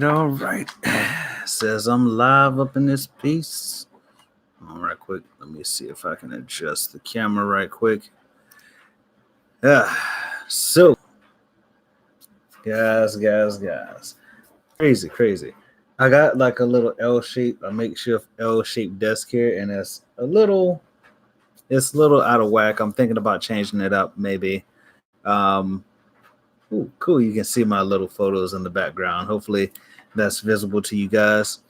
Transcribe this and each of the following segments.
all right. Says I'm live up in this piece. All right, quick. Let me see if I can adjust the camera right quick. So, guys. Crazy. I got like a little a makeshift L-shaped desk here, and it's a little out of whack. I'm thinking about changing it up, maybe. Ooh, cool. You can see my little photos in the background. Hopefully that's visible to you guys.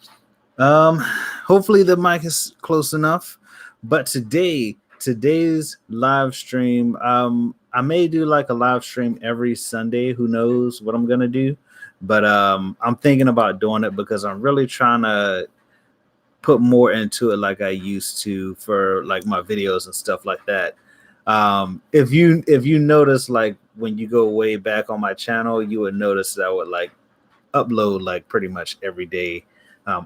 Hopefully the mic is close enough. But today's live stream, I may do like a live stream every Sunday. Who knows what I'm gonna do? But I'm thinking about doing it because I'm really trying to put more into it like I used to for like my videos and stuff like that. If you notice, like when you go way back on my channel, you would notice that I would like upload like pretty much every day,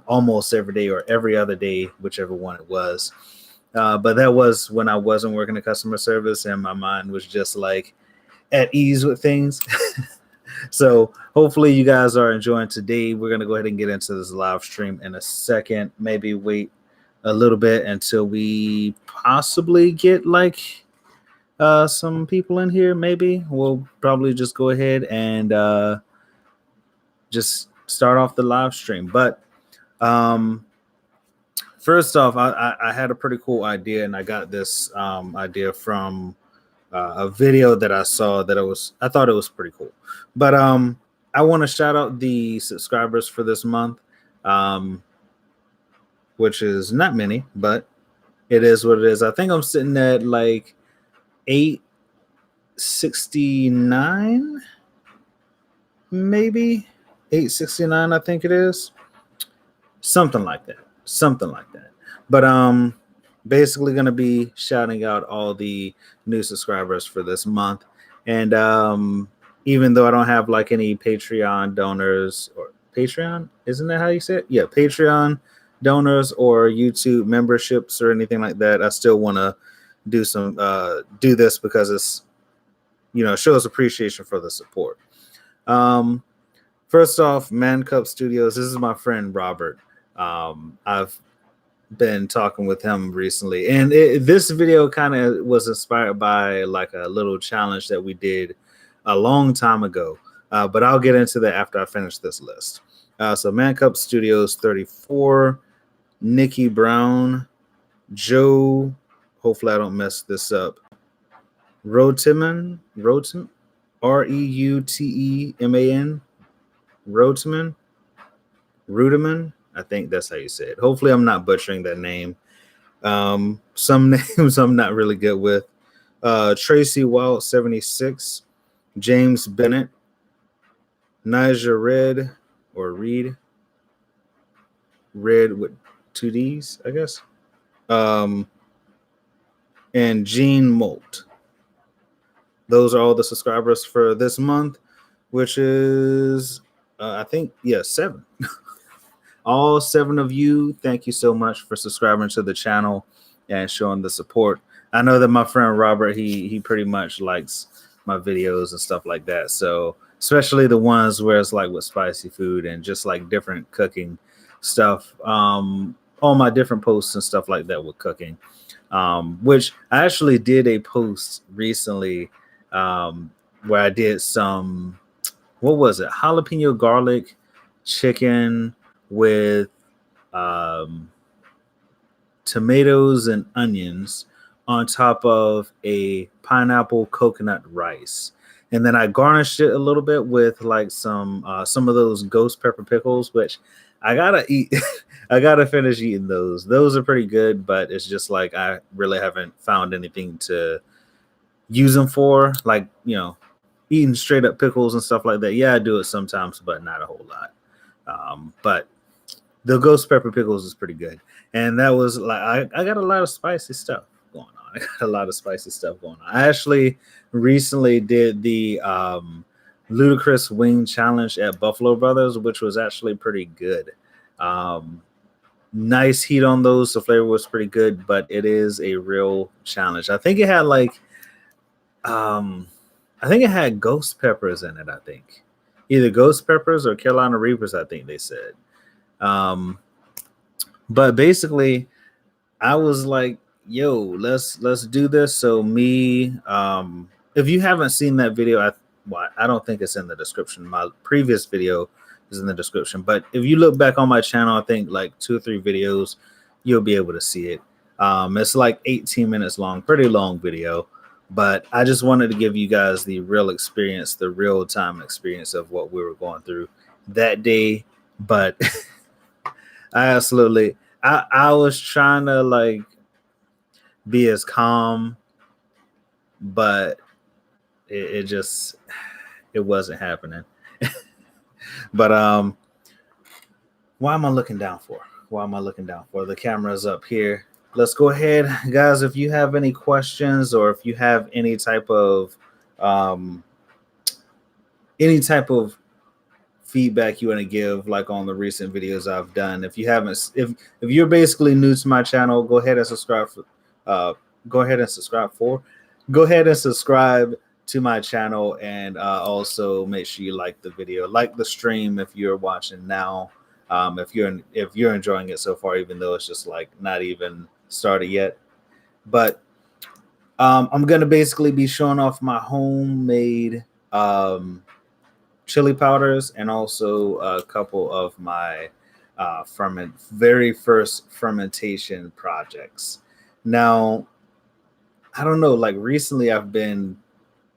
almost every day or every other day, whichever one it was. But that was when I wasn't working in customer service and my mind was just like at ease with things. So hopefully you guys are enjoying today. We're going to go ahead and get into this live stream in a second. Maybe wait a little bit until we possibly get like some people in here. Maybe we'll probably just go ahead and just start off the live stream. But first off, I had a pretty cool idea, and I got this idea from a video that I saw that I thought it was pretty cool. But I want to shout out the subscribers for this month, which is not many, but it is what it is. I think I'm sitting at like 869, maybe 869. I think it is something like that. But basically going to be shouting out all the new subscribers for this month. And even though I don't have like any Patreon donors, or Patreon, isn't that how you say it? Yeah, Patreon donors or YouTube memberships or anything like that, I still want to do this because it's, shows appreciation for the support. First off, Man Cup Studios. This is my friend Robert. I've been talking with him recently, and this video kind of was inspired by like a little challenge that we did a long time ago, but I'll get into that after I finish this list. So Man Cup Studios 34, Nikki Brown, Joe, hopefully I don't mess this up, Roteman, Reuteman, Rudeman, I think that's how you say it. Hopefully I'm not butchering that name. Some names I'm not really good with. Tracy Wild 76, James Bennett, Nigel Red with 2 D's, I guess. And Gene Molt. Those are all the subscribers for this month, which is I think 7. All 7 of you, thank you so much for subscribing to the channel and showing the support. I know that my friend Robert, he pretty much likes my videos and stuff like that. So especially the ones where it's like with spicy food and just like different cooking stuff. All my different posts and stuff like that with cooking, which I actually did a post recently where I did some, what was it? Jalapeno garlic chicken with tomatoes and onions on top of a pineapple coconut rice. And then I garnished it a little bit with like some of those ghost pepper pickles, which I gotta eat. I gotta finish eating those. Those are pretty good, but it's just like I really haven't found anything to use them for, like, eating straight up pickles and stuff like that. Yeah, I do it sometimes, but not a whole lot. But the ghost pepper pickles is pretty good. And that was like, I got a lot of spicy stuff going on. I actually recently did the ludicrous wing challenge at Buffalo Brothers, which was actually pretty good. Nice heat on those. The flavor was pretty good, but it is a real challenge. I think it had like, I think it had ghost peppers in it, I think. either ghost peppers or Carolina Reapers, I think they said. But basically, I was like, "Yo, let's do this." So me, if you haven't seen that video, I don't think it's in the description. My previous video is in the description, but if you look back on my channel, I think like 2 or 3 videos, you'll be able to see it. It's like 18 minutes long, pretty long video, but I just wanted to give you guys the real experience, the real time experience of what we were going through that day. But I was trying to like be as calm, but it just it wasn't happening. But why am I looking down for? Why am I looking down for? The camera's up here. Let's go ahead, guys. If you have any questions or if you have any type of feedback you want to give, like on the recent videos I've done, if you're basically new to my channel, go ahead and subscribe. Go ahead and subscribe to my channel, and also make sure you like the video, like the stream if you're watching now. If you're enjoying it so far, even though it's just like not even started yet. But I'm gonna basically be showing off my homemade chili powders and also a couple of my very first fermentation projects. Now, I don't know, like recently I've been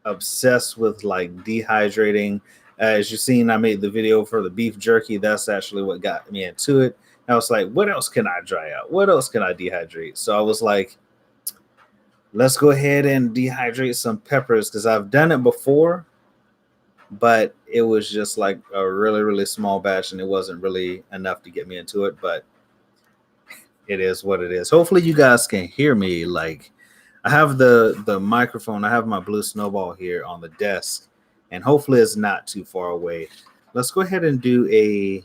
obsessed with like dehydrating. As you've seen, I made the video for the beef jerky. That's actually what got me into it. And I was like, what else can I dry out? What else can I dehydrate? So I was like, let's go ahead and dehydrate some peppers, because I've done it before, but it was just like a really, really small batch and it wasn't really enough to get me into it. But it is what it is. Hopefully you guys can hear me. Like, I have the microphone. I have my blue snowball here on the desk, and hopefully it's not too far away. Let's go ahead and do a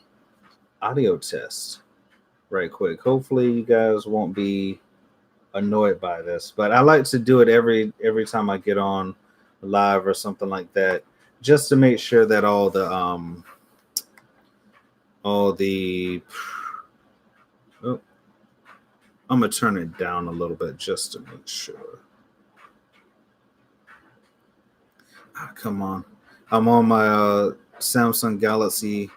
audio test right quick. Hopefully you guys won't be annoyed by this, but I like to do it every time I get on live or something like that, just to make sure that all the oh, I'm gonna turn it down a little bit just to make sure. Come on. I'm on my Samsung Galaxy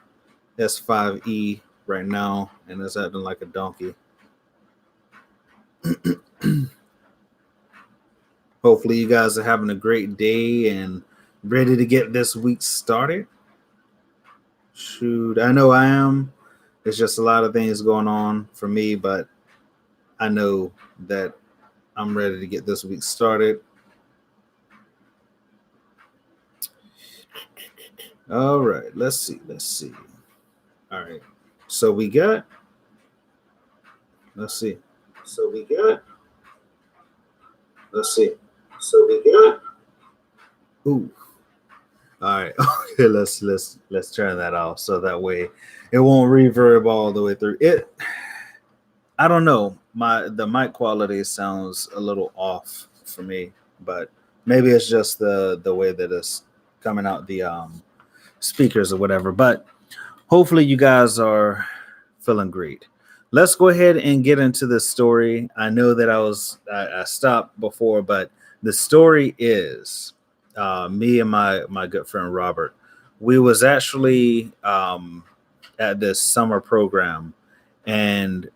S5e right now, and it's acting like a donkey. Hopefully you guys are having a great day and ready to get this week started. Shoot, I know I am. There's just a lot of things going on for me, but I know that I'm ready to get this week started. All right, let's see. All right, so we got. Let's see. So we got. Ooh. All right. Okay, let's turn that off so that way it won't reverb all the way through. I don't know. The mic quality sounds a little off for me, but maybe it's just the way that it's coming out the speakers or whatever. But hopefully you guys are feeling great. Let's go ahead and get into this story. I know that I stopped before, but the story is me and my good friend Robert. We was actually at this summer program, and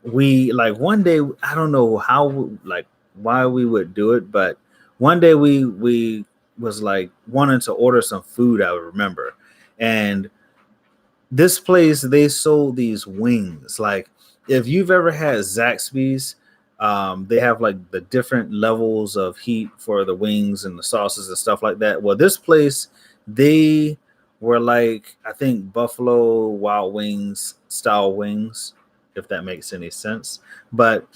we like one day, I don't know how, like why we would do it, but one day we was like wanting to order some food, I remember. And this place, they sold these wings. Like, if you've ever had Zaxby's, they have like the different levels of heat for the wings and the sauces and stuff like that. Well, this place, they were like, I think Buffalo Wild Wings style wings, if that makes any sense. But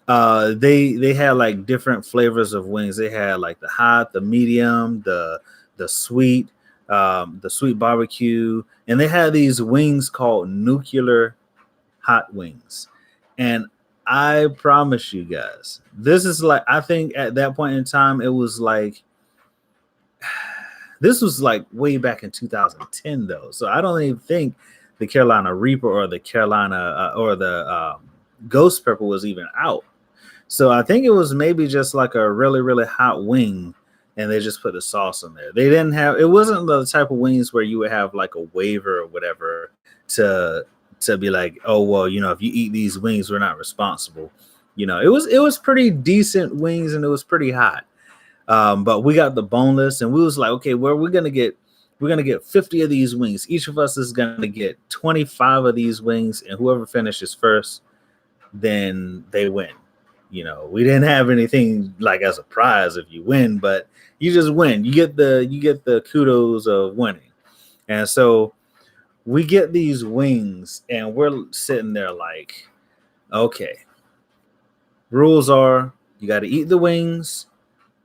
they had like different flavors of wings. They had like the hot, the medium, the sweet, the sweet barbecue, and they had these wings called nuclear hot wings. And I promise you guys, this is like, I think at that point in time, it was like This was like way back in 2010 though, so I don't even think the Carolina Reaper or the Carolina or the Ghost Pepper was even out. So I think it was maybe just like a really, really hot wing, and they just put the sauce in there. They didn't have, it wasn't the type of wings where you would have like a waiver or whatever to be like, oh well, you know, if you eat these wings, we're not responsible. You know, it was pretty decent wings, and it was pretty hot. But we got the boneless, and we was like, okay, well, we're gonna get 50 of these wings. Each of us is gonna get 25 of these wings, and whoever finishes first, then they win. You know, we didn't have anything like as a prize if you win, but you just win. You get the kudos of winning. And so we get these wings, and we're sitting there like, okay, rules are you got to eat the wings,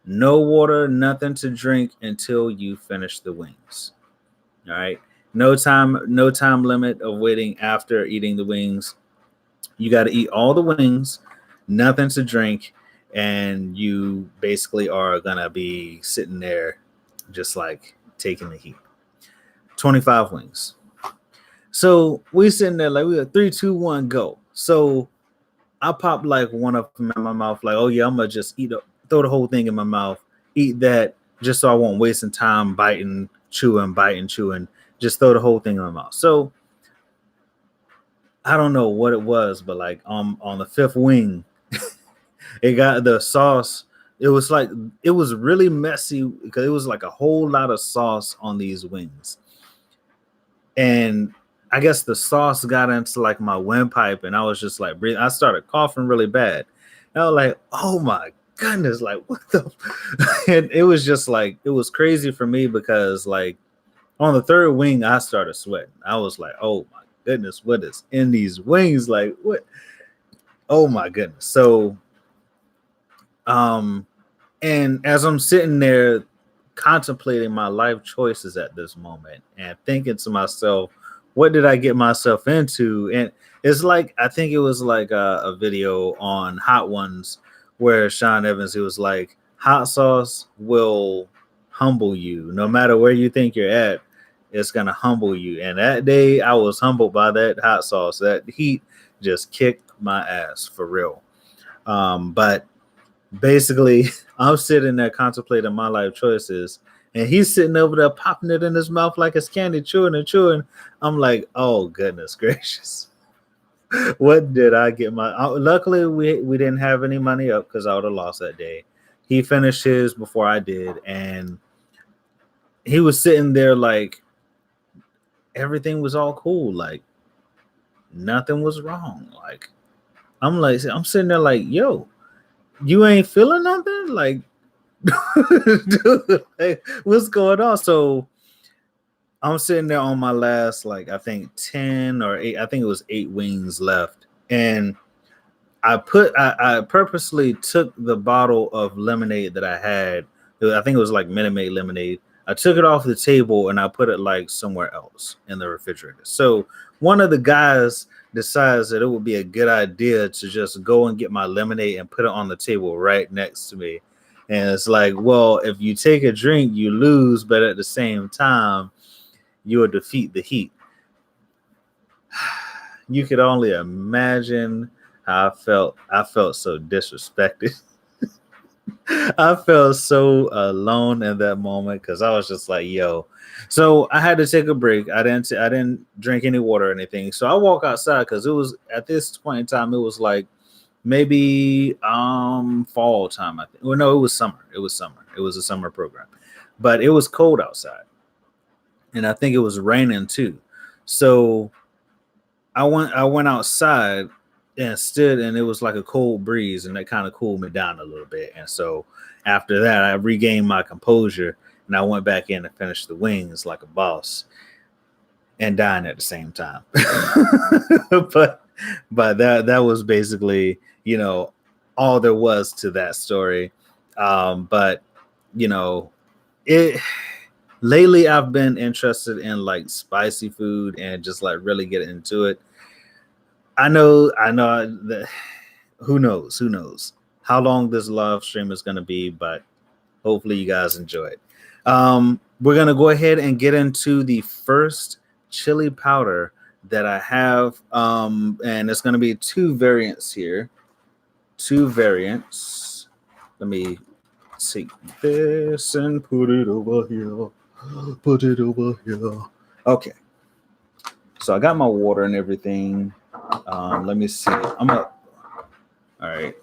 no water, nothing to drink until you finish the wings. All right. No time limit of waiting after eating the wings. You got to eat all the wings, nothing to drink, and you basically are going to be sitting there just like taking the heat. 25 wings. So we sitting there like we got 3, 2, 1, go. So I pop like one of them in my mouth, like, oh yeah, I'm gonna just throw the whole thing in my mouth, eat that just so I won't waste some time biting, chewing. Just throw the whole thing in my mouth. So I don't know what it was, but like on the 5th wing, it got the sauce. It was really messy because it was like a whole lot of sauce on these wings. And I guess the sauce got into like my windpipe, and I was just like breathing. I started coughing really bad. And I was like, oh my goodness, like what the and it was just like it was crazy for me because like on the 3rd wing, I started sweating. I was like, oh my goodness, what is in these wings? Like what? Oh my goodness. So and as I'm sitting there contemplating my life choices at this moment and thinking to myself, what did I get myself into? And it's like, I think it was like a video on Hot Ones where Sean Evans, he was like, hot sauce will humble you. No matter where you think you're at, it's going to humble you. And that day I was humbled by that hot sauce. That heat just kicked my ass for real. But basically, I'm sitting there contemplating my life choices, and he's sitting over there popping it in his mouth like it's candy, chewing and chewing. I'm like, oh goodness gracious, what did I get luckily we didn't have any money up because I would have lost that day. He finished his before I did, and he was sitting there like everything was all cool, like nothing was wrong. Like I'm sitting there like, yo, you ain't feeling nothing? Like, dude, like, what's going on? So I'm sitting there on my last, like, I think 10 or 8, I think it was 8 wings left. And I purposely took the bottle of lemonade that I had. I think it was like Minute Maid lemonade. I took it off the table and I put it like somewhere else in the refrigerator. So one of the guys decides that it would be a good idea to just go and get my lemonade and put it on the table right next to me. And it's like, well, if you take a drink, you lose, but at the same time, you will defeat the heat. You could only imagine how I felt. I felt so disrespected. I felt so alone in that moment because I was just like, yo. So I had to take a break. I didn't drink any water or anything. So I walk outside because it was at this point in time, it was like maybe fall time, I think. Well, no, it was summer. It was summer. It was a summer program. But it was cold outside. And I think it was raining too. So I went outside and stood, and it was like a cold breeze, and that kind of cooled me down a little bit. And so after that, I regained my composure, and I went back in and finished the wings like a boss and dying at the same time. but that was basically, you know, all there was to that story. But you know, lately I've been interested in like spicy food and just like really get into it. I know that who knows how long this live stream is going to be, but hopefully you guys enjoy it. We're gonna go ahead and get into the first chili powder that I have, and it's gonna be two variants here. Two variants. Let me take this and put it over here. Put it over here. Okay. So I got my water and everything. Let me see. All right.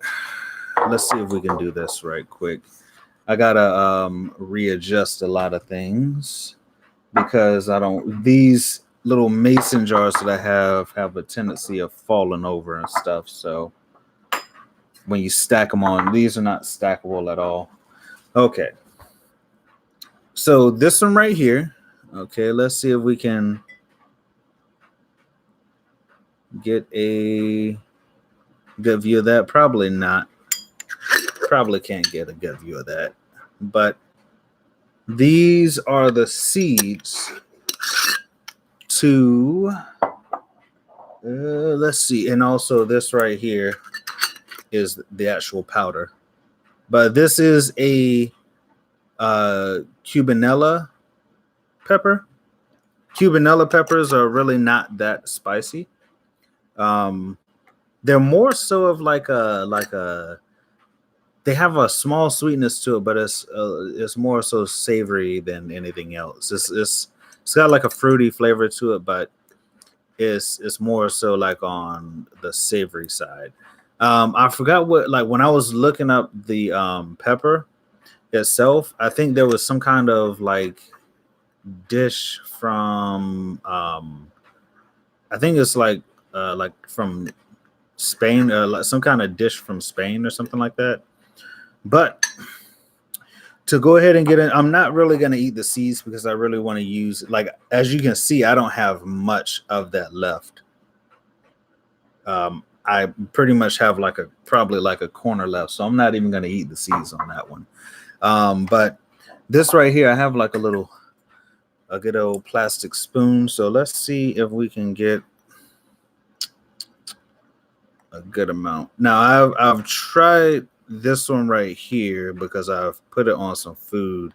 Let's see if we can do this right quick. I gotta readjust a lot of things because these little mason jars that I have a tendency of falling over and stuff. So when you stack them on, these are not stackable at all. Okay. So this one right here. Okay, let's see if we can get a good view of that. Probably not. Probably can't get a good view of that. But these are the seeds to let's see, and also this right here is the actual powder. But this is a Cubanella pepper. Cubanella peppers are really not that spicy. They're more so of like a they have a small sweetness to it, but it's more so savory than anything else. It's got like a fruity flavor to it, but it's more so like on the savory side. I forgot what, like when I was looking up the pepper itself, I think there was some kind of like dish from I think it's like from Spain, like some kind of dish from Spain or something like that. But to go ahead and get in, I'm not really going to eat the seeds because I really want to use, like, as you can see, I don't have much of that left. I pretty much have probably like a corner left. So I'm not even going to eat the seeds on that one. But this right here, I have like a good old plastic spoon. So let's see if we can get a good amount. Now I've tried this one right here because I've put it on some food,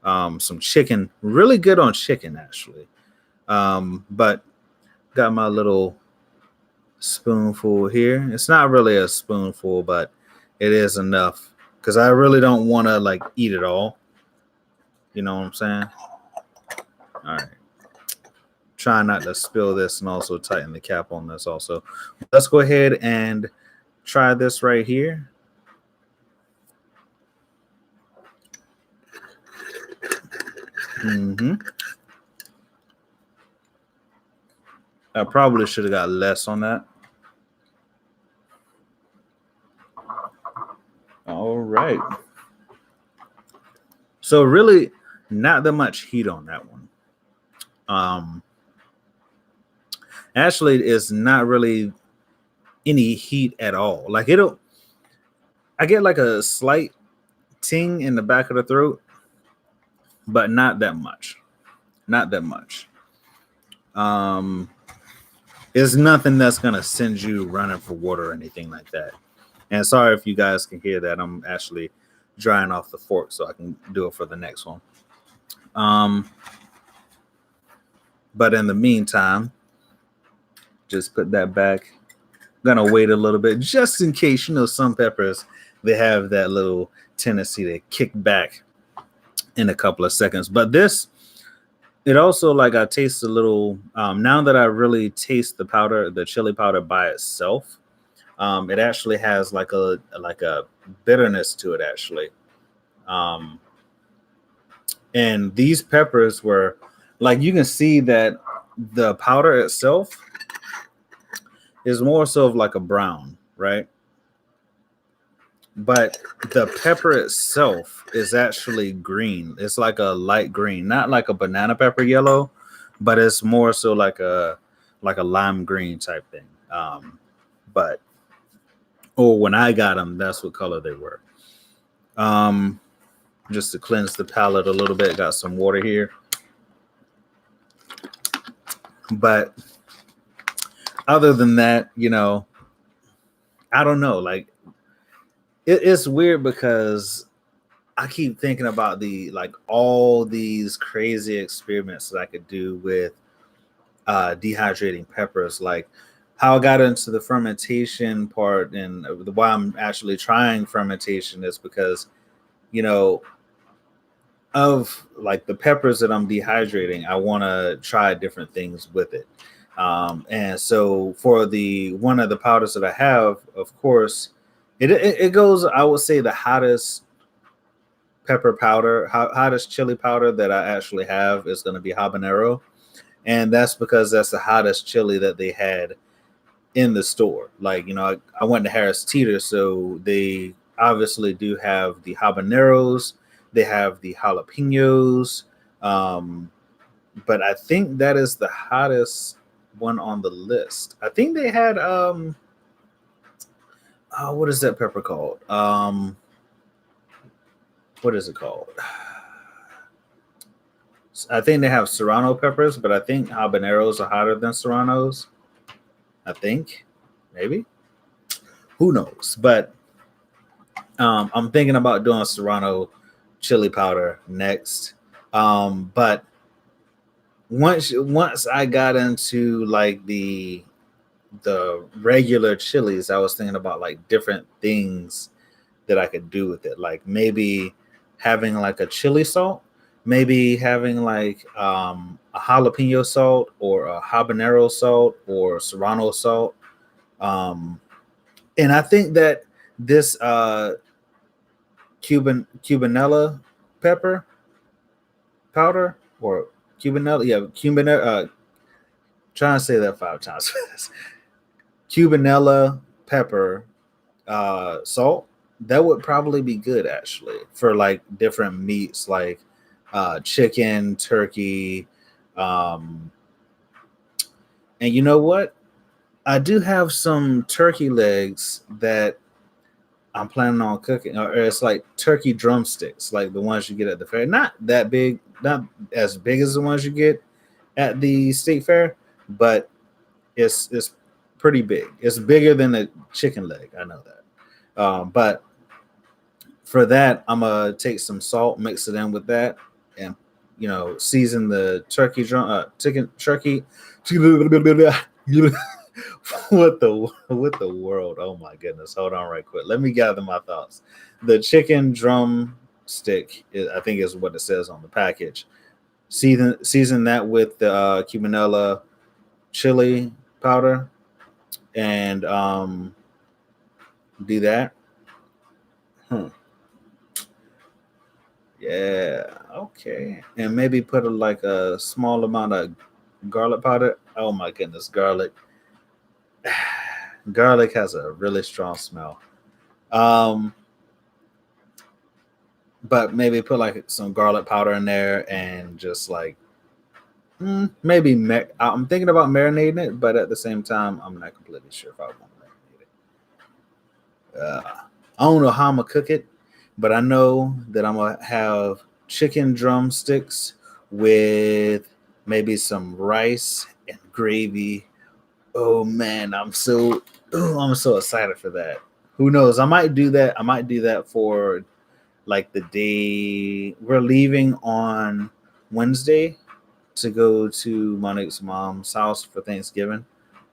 some chicken, really good on chicken actually. But got my little spoonful here. It's not really a spoonful, but it is enough because I really don't want to like eat it all. You know what I'm saying? All right. Try not to spill this and also tighten the cap on this also. Let's go ahead and try this right here. I probably should have got less on that. All right. So really not that much heat on that one. Actually, it's not really any heat at all. Like I get like a slight ting in the back of the throat, but not that much. Not that much. It's nothing that's gonna send you running for water or anything like that. And sorry if you guys can hear that. I'm actually drying off the fork so I can do it for the next one. But in the meantime, just put that back. I'm gonna wait a little bit just in case, some peppers, they have that little tendency to kick back in a couple of seconds. But this, it also, like, I taste a little, now that I really taste the chili powder by itself, it actually has like a bitterness to it actually. And these peppers were, like, you can see that the powder itself is more so of like a brown, right? But the pepper itself is actually green. It's like a light green, not like a banana pepper yellow, but it's more so like a lime green type thing. When I got them, that's what color they were. Just to cleanse the palate a little bit, got some water here. But other than that, I don't know. Like, it's weird because I keep thinking about all these crazy experiments that I could do with dehydrating peppers, like how I got into the fermentation part, and why I'm actually trying fermentation is because, you know, of like the peppers that I'm dehydrating, I want to try different things with it. And so for the one of the powders that I have, of course, it goes, I would say the hottest pepper powder, hottest chili powder that I actually have is going to be habanero. And that's because that's the hottest chili that they had in the store. Like, I went to Harris Teeter, so they obviously do have the habaneros, they have the jalapenos, um, but I think that is the hottest one on the list. I think they had what is that pepper called? What is it called? I think they have serrano peppers, but I think habaneros are hotter than serranos. I think, maybe, who knows? But I'm thinking about doing serrano chili powder next. But once I got into like the regular chilies, I was thinking about like different things that I could do with it. Like maybe having like a chili salt, maybe having like a jalapeno salt or a habanero salt or serrano salt. Um, and I think that this Cubanella pepper powder, or Cubanella, yeah, Cubanella. Trying to say that 5 times. Cubanella pepper salt, that would probably be good actually for like different meats, like chicken, turkey, um, and you know what? I do have some turkey legs that I'm planning on cooking, or it's like turkey drumsticks, like the ones you get at the fair. Not that big, not as big as the ones you get at the state fair, but it's pretty big. It's bigger than a chicken leg. I know that. But for that, I'm gonna take some salt, mix it in with that, and season the turkey chicken turkey. What the world? Oh my goodness! Hold on, right quick. Let me gather my thoughts. The chicken drumstick, I think, is what it says on the package. Season that with the Cubanella chili powder, and do that. Hmm. Yeah. Okay. And maybe put like a small amount of garlic powder. Oh my goodness, garlic. Garlic has a really strong smell. Um, but maybe put like some garlic powder in there and just like maybe I'm thinking about marinating it, but at the same time, I'm not completely sure if I want to marinate it. I don't know how I'm gonna cook it, but I know that I'm gonna have chicken drumsticks with maybe some rice and gravy. Oh man, I'm so excited for that. Who knows? I might do that. I might do that for like the day we're leaving on Wednesday to go to Monique's mom's house for Thanksgiving,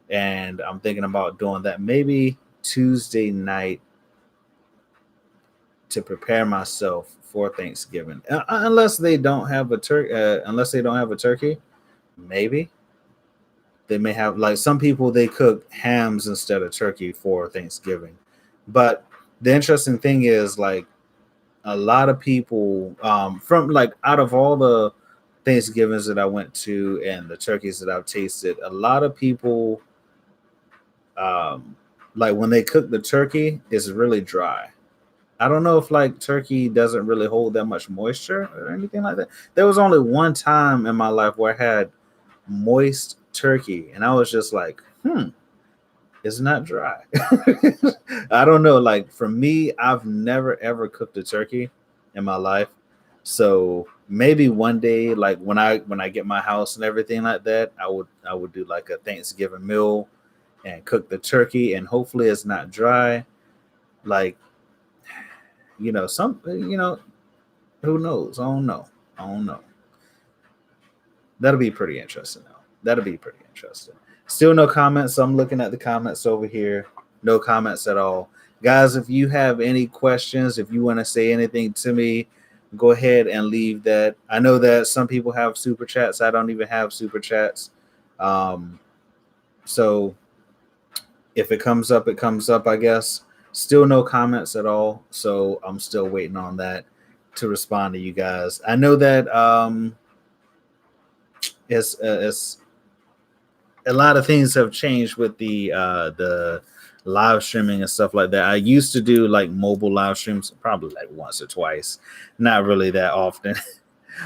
and I'm thinking about doing that maybe Tuesday night to prepare myself for Thanksgiving. Unless they don't have a turkey, maybe they may have, like, some people they cook hams instead of turkey for Thanksgiving. But the interesting thing is, like, a lot of people from like out of all the Thanksgivings that I went to and the turkeys that I've tasted, a lot of people um, like when they cook the turkey, it's really dry. I don't know if like turkey doesn't really hold that much moisture or anything like that. There was only one time in my life where I had moist turkey, and I was just like, it's not dry. I don't know. Like for me, I've never ever cooked a turkey in my life. So maybe one day, like when I get my house and everything like that, I would do like a Thanksgiving meal and cook the turkey, and hopefully it's not dry. Like some Who knows? I don't know. I don't know. That'll be pretty interesting though. That'll be pretty interesting. Still no comments. So I'm looking at the comments over here. No comments at all. Guys, if you have any questions, if you want to say anything to me, go ahead and leave that. I know that some people have super chats. I don't even have super chats. So if it comes up, it comes up, I guess. Still no comments at all. So I'm still waiting on that to respond to you guys. I know that it's a lot of things have changed with the live streaming and stuff like that. I used to do like mobile live streams probably like once or twice, not really that often.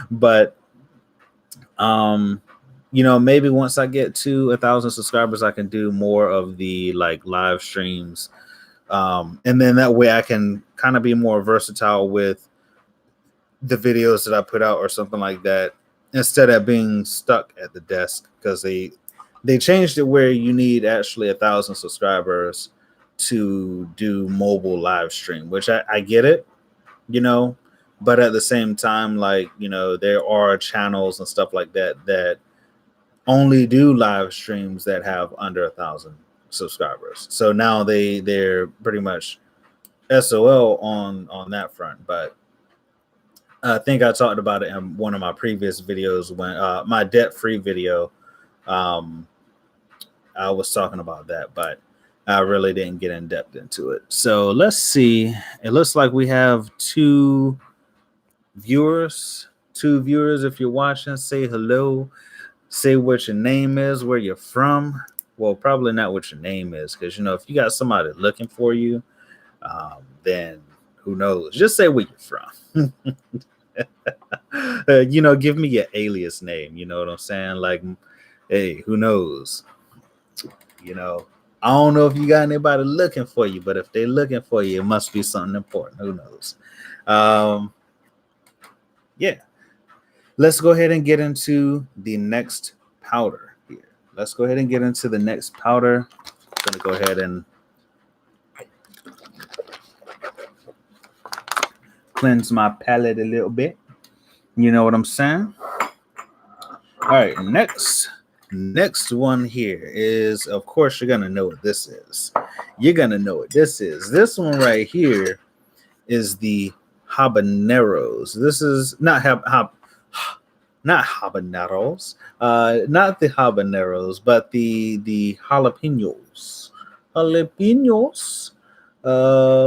But maybe once I get to 1,000 subscribers, I can do more of the like live streams. And then that way I can kind of be more versatile with the videos that I put out or something like that, instead of being stuck at the desk, because they changed it where you need actually 1,000 subscribers to do mobile live stream, which I get it, but at the same time, like, there are channels and stuff like that only do live streams that have under 1,000 subscribers. So now they're pretty much SOL on that front. But I think I talked about it in one of my previous videos when my debt-free video. I was talking about that, but I really didn't get in depth into it. So let's see. It looks like we have two viewers. If you're watching, say hello. Say what your name is, where you're from. Well, probably not what your name is, because if you got somebody looking for you, then who knows? Just say where you're from. Give me your alias name. You know what I'm saying? Like, hey, who knows? I don't know if you got anybody looking for you, but if they're looking for you, it must be something important. Who knows? Yeah. Let's go ahead and get into the next powder here. I'm going to go ahead and cleanse my palate a little bit. You know what I'm saying? All right, next one here is, of course, you're going to know what this is. This one right here is the habaneros. This is not not habaneros, not the habaneros, but the jalapenos.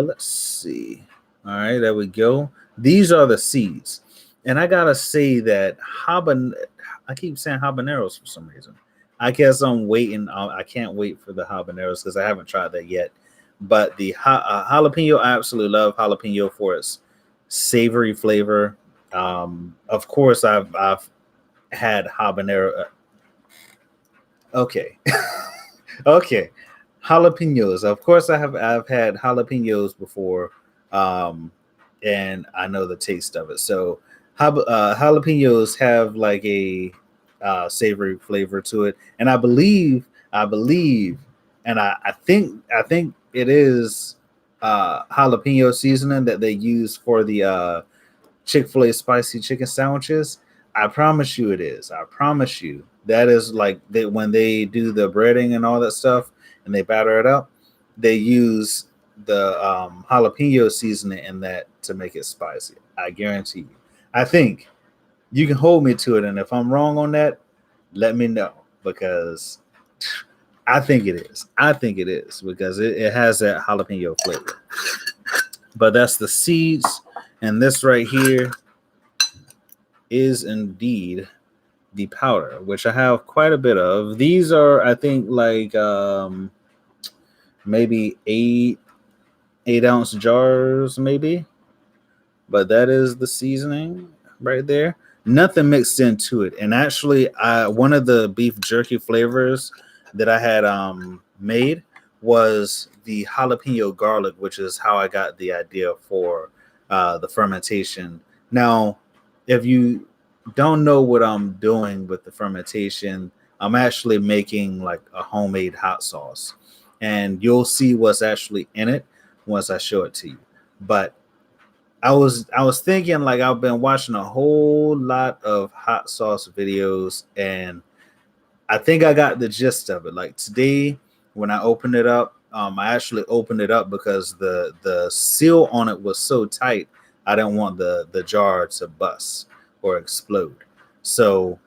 Let's see. All right, there we go. These are the seeds, and I gotta say that I keep saying habaneros for some reason. I guess I'm waiting. I can't wait for the habaneros because I haven't tried that yet. But the jalapeno, I absolutely love jalapeno for its savory flavor. Of course, I've had habanero. Okay, okay, jalapenos. Of course, I've had jalapenos before, and I know the taste of it. So, jalapenos have like a savory flavor to it, and I believe, and I think it is jalapeno seasoning that they use for the Chick-fil-A spicy chicken sandwiches. I promise you it is. I promise you that is like when they do the breading and all that stuff and they batter it up, they use the jalapeno seasoning in that to make it spicy. I guarantee you. I think you can hold me to it, and if I'm wrong on that, let me know, because I think it is. Because it has that jalapeno flavor. But that's the seeds. And this right here is indeed the powder, which I have quite a bit of. These are, I think, like maybe 8-ounce jars, maybe. But that is the seasoning right there. Nothing mixed into it. And actually, one of the beef jerky flavors that I had made was the jalapeno garlic, which is how I got the idea for the fermentation. Now, if you don't know what I'm doing with the fermentation, I'm actually making like a homemade hot sauce, and you'll see what's actually in it once I show it to you. But I was thinking, like, I've been watching a whole lot of hot sauce videos, and I think I got the gist of it. Like today, when I opened it up, I actually opened it up because the seal on it was so tight. I didn't want the jar to bust or explode. So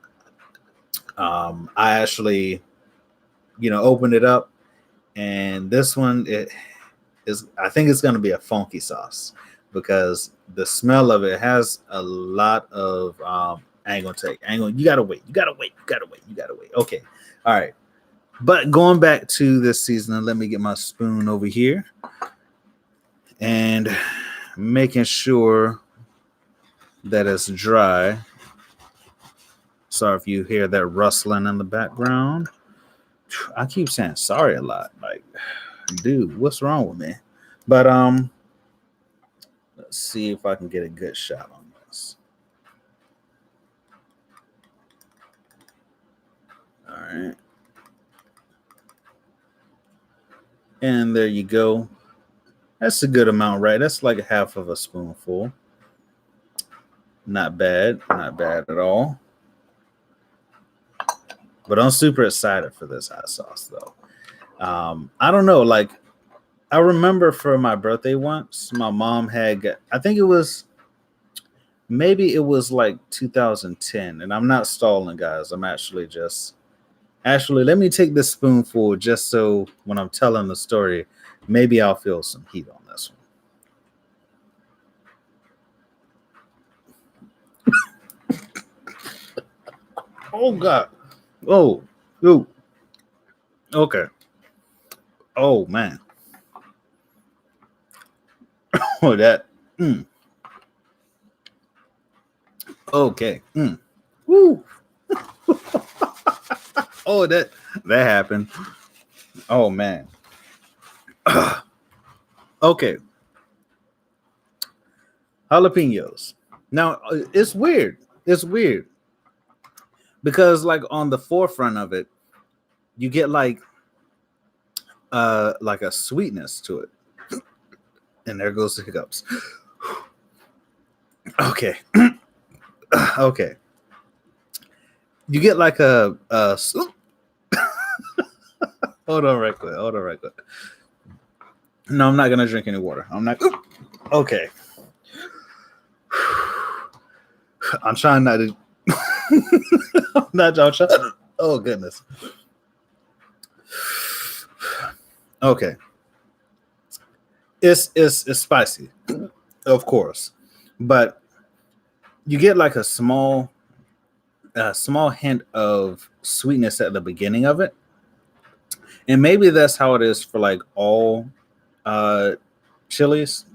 I actually, opened it up, and this one it is. I think it's going to be a funky sauce because the smell of it has a lot of. I ain't gonna take. I ain't gonna. You gotta wait. You gotta wait. You gotta wait. You gotta wait. Okay. All right. But going back to this season, let me get my spoon over here and making sure that it's dry. Sorry if you hear that rustling in the background. I keep saying sorry a lot. Like, dude, what's wrong with me? But let's see if I can get a good shot on this. All right. And there you go. That's a good amount, right? That's like half of a spoonful. Not bad. Not bad at all. But I'm super excited for this hot sauce, though. I don't know. Like, I remember for my birthday once, my mom had, I think it was, maybe it was like 2010. And I'm not stalling, guys. I'm actually let me take this spoonful just so when I'm telling the story, maybe I'll feel some heat on this one. Oh, God. Oh, ooh. Okay. Oh, man. Oh, that. Okay. Woo. Oh, that happened. Oh, man. Okay. Jalapenos. Now, it's weird. It's weird. Because, like, on the forefront of it, you get like a sweetness to it. And there goes the hiccups. Okay. Okay. You get like a hold on right quick. No, I'm not gonna drink any water. I'm not. Okay. I'm trying not to. I'm trying. Oh goodness. Okay. It's spicy, of course, but you get like a small hint of sweetness at the beginning of it, and maybe that's how it is for like all chilies.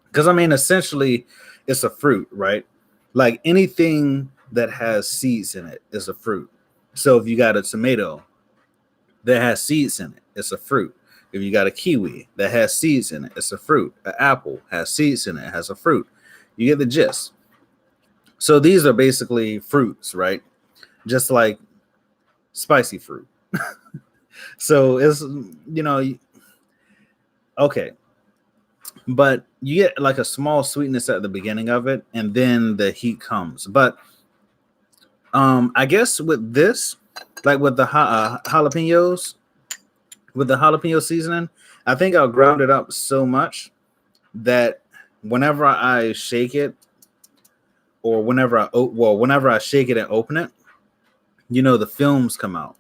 Because I mean, essentially, it's a fruit, right? Like anything that has seeds in it is a fruit. So if you got a tomato that has seeds in it, it's a fruit. If you got a kiwi that has seeds in it, it's a fruit. An apple has seeds in it, has a fruit. You get the gist. So these are basically fruits, right? Just like spicy fruit. So it's, okay. But you get like a small sweetness at the beginning of it, and then the heat comes. But I guess with this, like with the jalapenos, with the jalapeno seasoning, I think I'll ground it up so much that whenever I shake it, or whenever I shake it and open it, the films come out.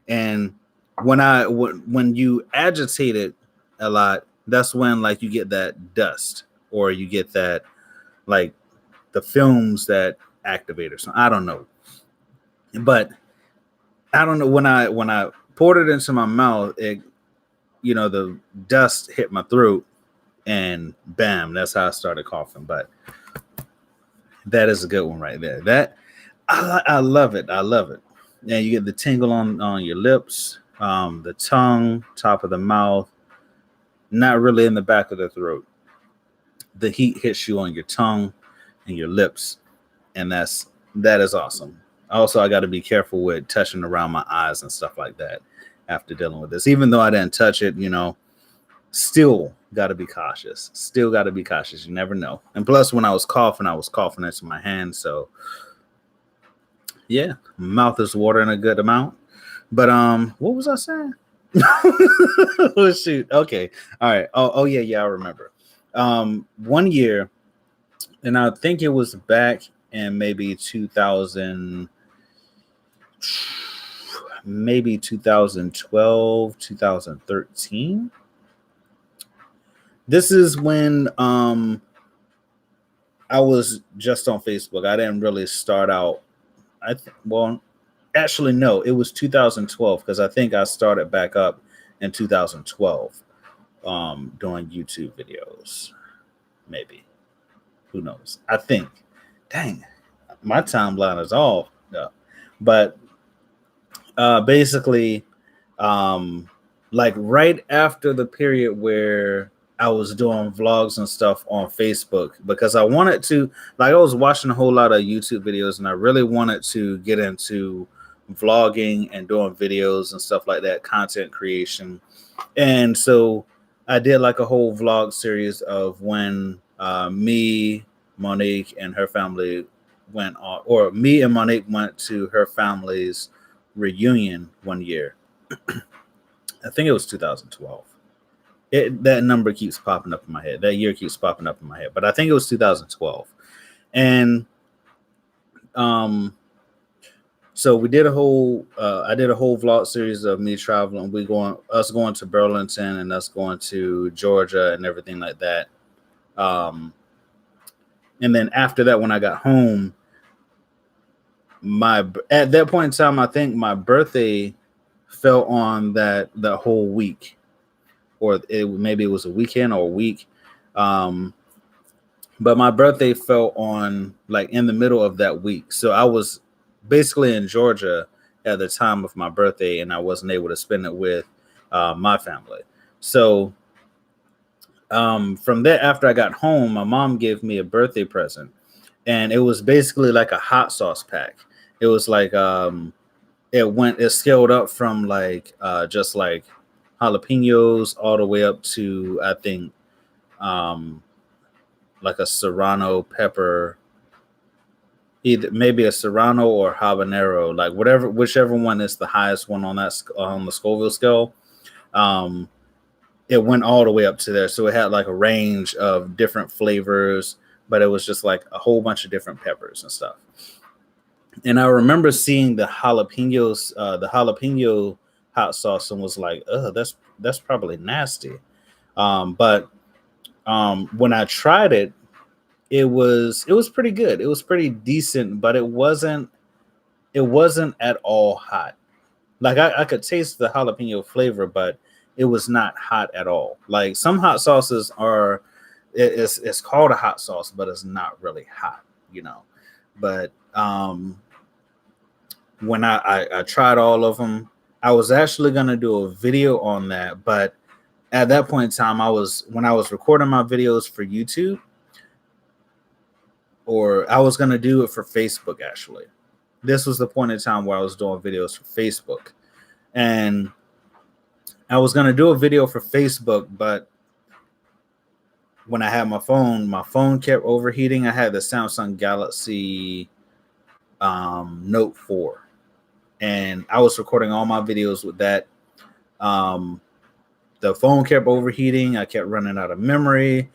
And when you agitate it a lot, that's when like you get that dust, or you get that like the films that activate or something. I don't know. But I don't know, when I poured it into my mouth, it, the dust hit my throat, and bam, that's how I started coughing. But that is a good one right there. That I love it. I love it. Yeah, you get the tingle on your lips, the tongue, top of the mouth, not really in the back of the throat. The heat hits you on your tongue and your lips, and that is awesome. Also, I got to be careful with touching around my eyes and stuff like that after dealing with this. Even though I didn't touch it, still got to be cautious. Still got to be cautious. You never know. And plus, when I was coughing into my hand. So yeah, mouth is watering a good amount. But what was I saying? Oh shoot. Okay. All right. Oh yeah, I remember. 1 year, and I think it was back in maybe 2000, maybe 2012, 2013. This is when I was just on Facebook. I didn't really start out. Well, actually, no, it was 2012 because I think I started back up in 2012 doing YouTube videos. Maybe. Who knows? I think. Dang, my timeline is off. No. But basically, like right after the period where I was doing vlogs and stuff on Facebook, because I wanted to, like, I was watching a whole lot of YouTube videos and I really wanted to get into vlogging and doing videos and stuff like that, content creation. And so I did like a whole vlog series of when me, Monique, and her family went on, or me and Monique went to her family's reunion 1 year. I think it was 2012. That number keeps popping up in my head. That year keeps popping up in my head, but I think it was 2012. And so we did a whole. I did a whole vlog series of me traveling. Us going to Burlington and us going to Georgia and everything like that. And then after that, when I got home, at that point in time, I think my birthday fell on that whole week, or maybe it was a weekend or a week. But my birthday fell on like in the middle of that week. So I was basically in Georgia at the time of my birthday, and I wasn't able to spend it with my family. So from there, after I got home, my mom gave me a birthday present, and it was basically like a hot sauce pack. It was like it scaled up from like just like jalapenos all the way up to, I think, like a serrano pepper, either maybe a serrano or habanero, like whichever one is the highest one on the Scoville scale. It went all the way up to there, so it had like a range of different flavors, but it was just like a whole bunch of different peppers and stuff. And I remember seeing the jalapeno hot sauce, and was like, "Oh, that's probably nasty." But when I tried it, it was pretty good. It was pretty decent, but it wasn't at all hot. Like I could taste the jalapeno flavor, but it was not hot at all. Like some hot sauces are, it's called a hot sauce, but it's not really hot, you know. But when I tried all of them, I was actually gonna do a video on that, but at that point in time, when I was recording my videos for YouTube, or I was gonna do it for Facebook actually. This was the point in time where I was doing videos for Facebook, and I was gonna do a video for Facebook, but when I had my phone kept overheating. I had the Samsung Galaxy Note 4, and I was recording all my videos with that. The phone kept overheating. I kept running out of memory.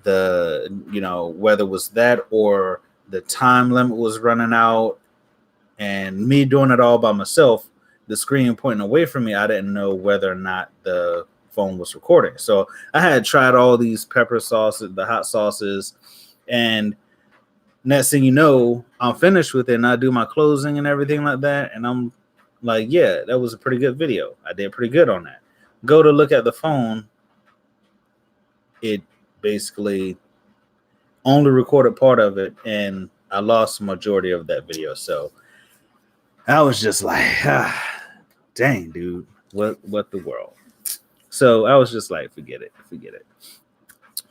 Whether it was that or the time limit was running out, and me doing it all by myself, the screen pointing away from me, I didn't know whether or not the phone was recording. So I had tried all these pepper sauces, the hot sauces, and next thing you know, I'm finished with it and I do my closing and everything like that. And I'm like, yeah, that was a pretty good video. I did pretty good on that. Go to look at the phone. It basically only recorded part of it, and I lost the majority of that video. So I was just like, dang, dude, what the world? So I was just like, forget it.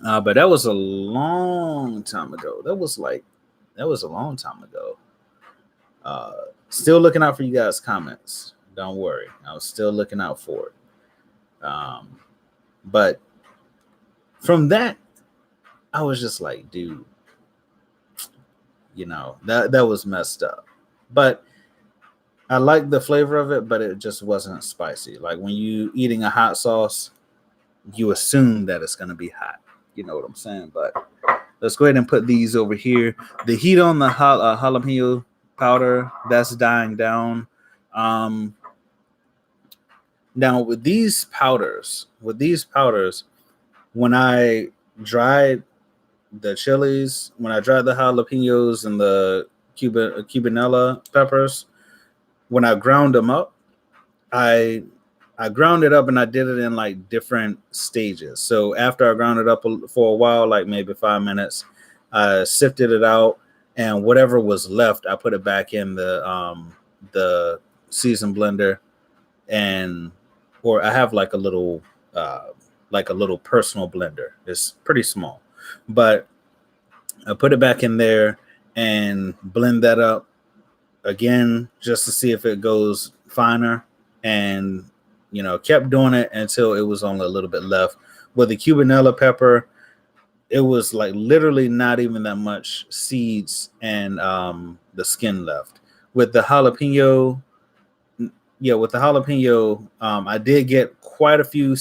But that was a long time ago. That was a long time ago. Still looking out for you guys' comments. Don't worry, I was still looking out for it. But from that, I was just like, dude, that was messed up. But I like the flavor of it, but it just wasn't spicy. Like when you eating a hot sauce, you assume that it's going to be hot. You know what I'm saying? But let's go ahead and put these over here. The heat on the jalapeno powder, that's dying down. Now with these powders, when I dried the chilies, when I dried the jalapenos and the cubanella peppers, when I ground them up, I ground it up and I did it in like different stages. So after I ground it up for a while, like maybe 5 minutes, I sifted it out, and whatever was left, I put it back in the seasoned blender, or I have like a little personal blender. It's pretty small, but I put it back in there and blend that up again just to see if it goes finer, and kept doing it until it was only a little bit left. With the cubanella pepper, it was like literally not even that much seeds and the skin left. With the jalapeno, I did get quite a few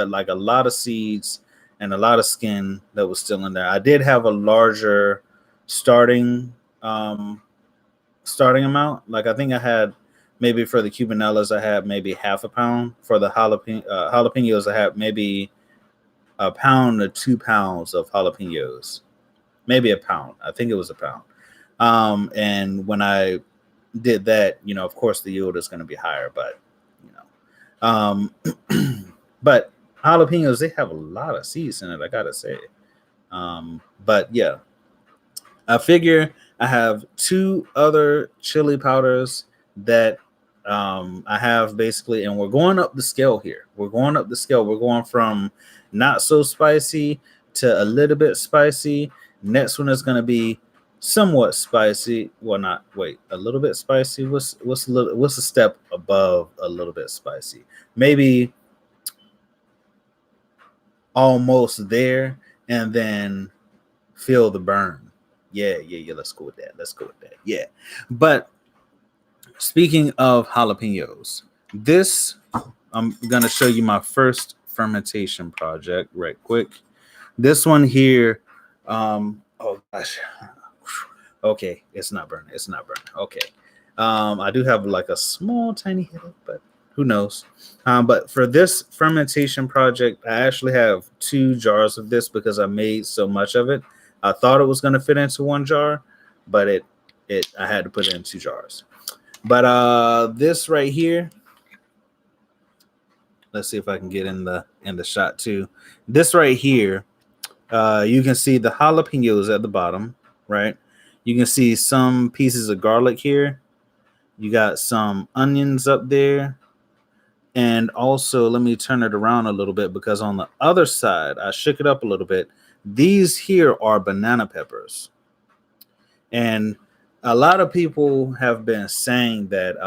like a lot of seeds and a lot of skin that was still in there. I did have a larger starting amount. Like I think I had maybe for the cubanellas, I had maybe half a pound. For the jalapenos, I had maybe a pound to 2 pounds of jalapenos, maybe a pound. I think it was a pound. And when I did that, of course the yield is going to be higher, but but jalapenos, they have a lot of seeds in it, I gotta say. But yeah, I figure I have 2 other chili powders that I have basically, and we're going up the scale here. We're going from not so spicy to a little bit spicy. Next one is going to be somewhat spicy. Well, not wait, a little bit spicy. What's a step above a little bit spicy? Maybe almost there, and then feel the burn. Yeah. Let's go with that. Yeah. But speaking of jalapenos, I'm gonna show you my first fermentation project right quick. This one here, oh gosh. Okay, it's not burning. Okay. I do have like a small tiny headache, but who knows? But for this fermentation project, I actually have 2 jars of this because I made so much of it. I thought it was going to fit into 1 jar, but I had to put it in 2 jars. But this right here, let's see if I can get in the shot too. This right here, you can see the jalapenos at the bottom, right? You can see some pieces of garlic here. You got some onions up there. And also, let me turn it around a little bit because on the other side, I shook it up a little bit. These here are banana peppers. And a lot of people have been saying that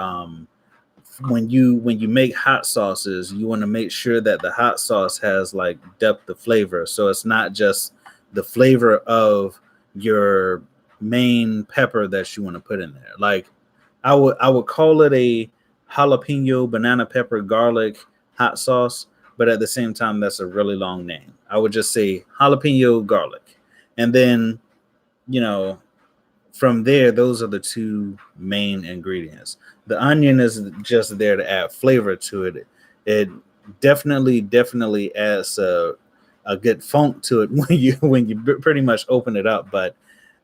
when you make hot sauces, you want to make sure that the hot sauce has like depth of flavor. So it's not just the flavor of your main pepper that you want to put in there. Like I would call it a jalapeno, banana pepper, garlic hot sauce, but at the same time, that's a really long name. I would just say jalapeno garlic. And then, from there, those are the 2 main ingredients. The onion is just there to add flavor to it. It definitely adds a good funk to it when you pretty much open it up. But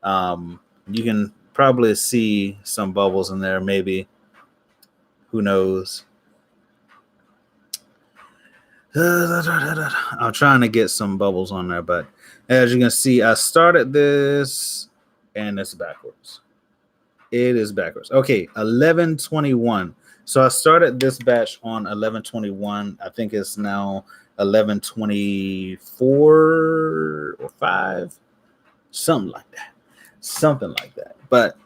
you can probably see some bubbles in there, maybe. Who knows? I'm trying to get some bubbles on there, but as you can see, I started this and it's backwards. It is backwards. Okay, 11/21. So I started this batch on 11/21. I think it's now 11/24 or 5, something like that. But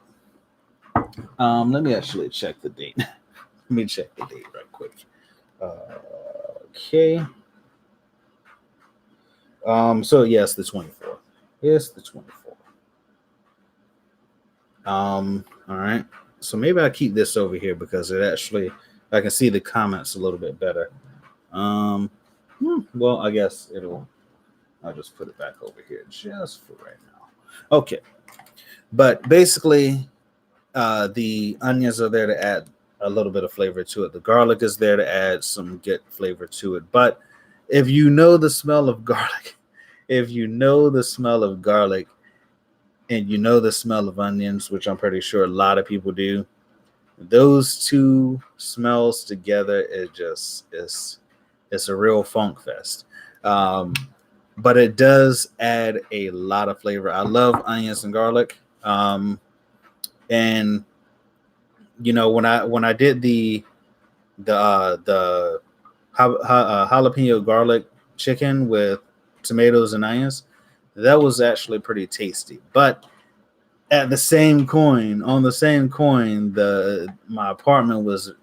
let me actually check the date. Let me check the date right quick. Okay. So yes, the 24. Yes, the 24. All right. So maybe I'll keep this over here because it actually I can see the comments a little bit better. Well, I guess I'll just put it back over here just for right now. Okay. But basically, the onions are there to add a little bit of flavor to it. The garlic is there to add some good flavor to it. But if you know the smell of garlic, if you know the smell of garlic and you know the smell of onions, which I'm pretty sure a lot of people do, those two smells together, it's a real funk fest. Um, but it does add a lot of flavor. I love onions and garlic. And you know, when I did the jalapeno garlic chicken with tomatoes and onions, that was actually pretty tasty. But at the same coin, on the same coin, my apartment was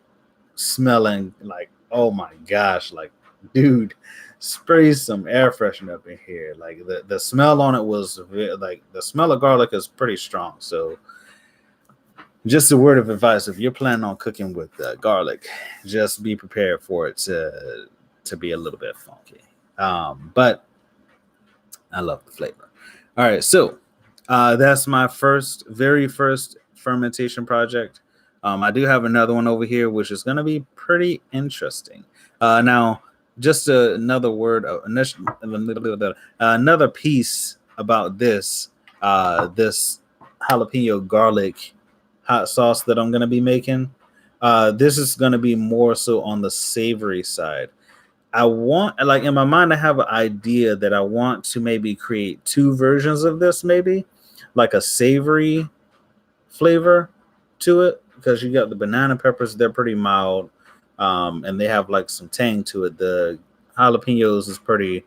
smelling like, oh my gosh, like, dude, spray some air freshener up in here. Like the smell on it was like the smell of garlic is pretty strong. So just a word of advice: if you're planning on cooking with garlic, just be prepared for it to be a little bit funky. But I love the flavor. All right, so that's my very first fermentation project. I do have another one over here, which is going to be pretty interesting. Now, just another word, another piece about this jalapeno garlic hot sauce that I'm going to be making. This is going to be more so on the savory side. I want, like, in my mind, I have an idea that I want to maybe create two versions of this, maybe like a savory flavor to it, because you got the banana peppers, they're pretty mild, and they have like some tang to it. The jalapenos is pretty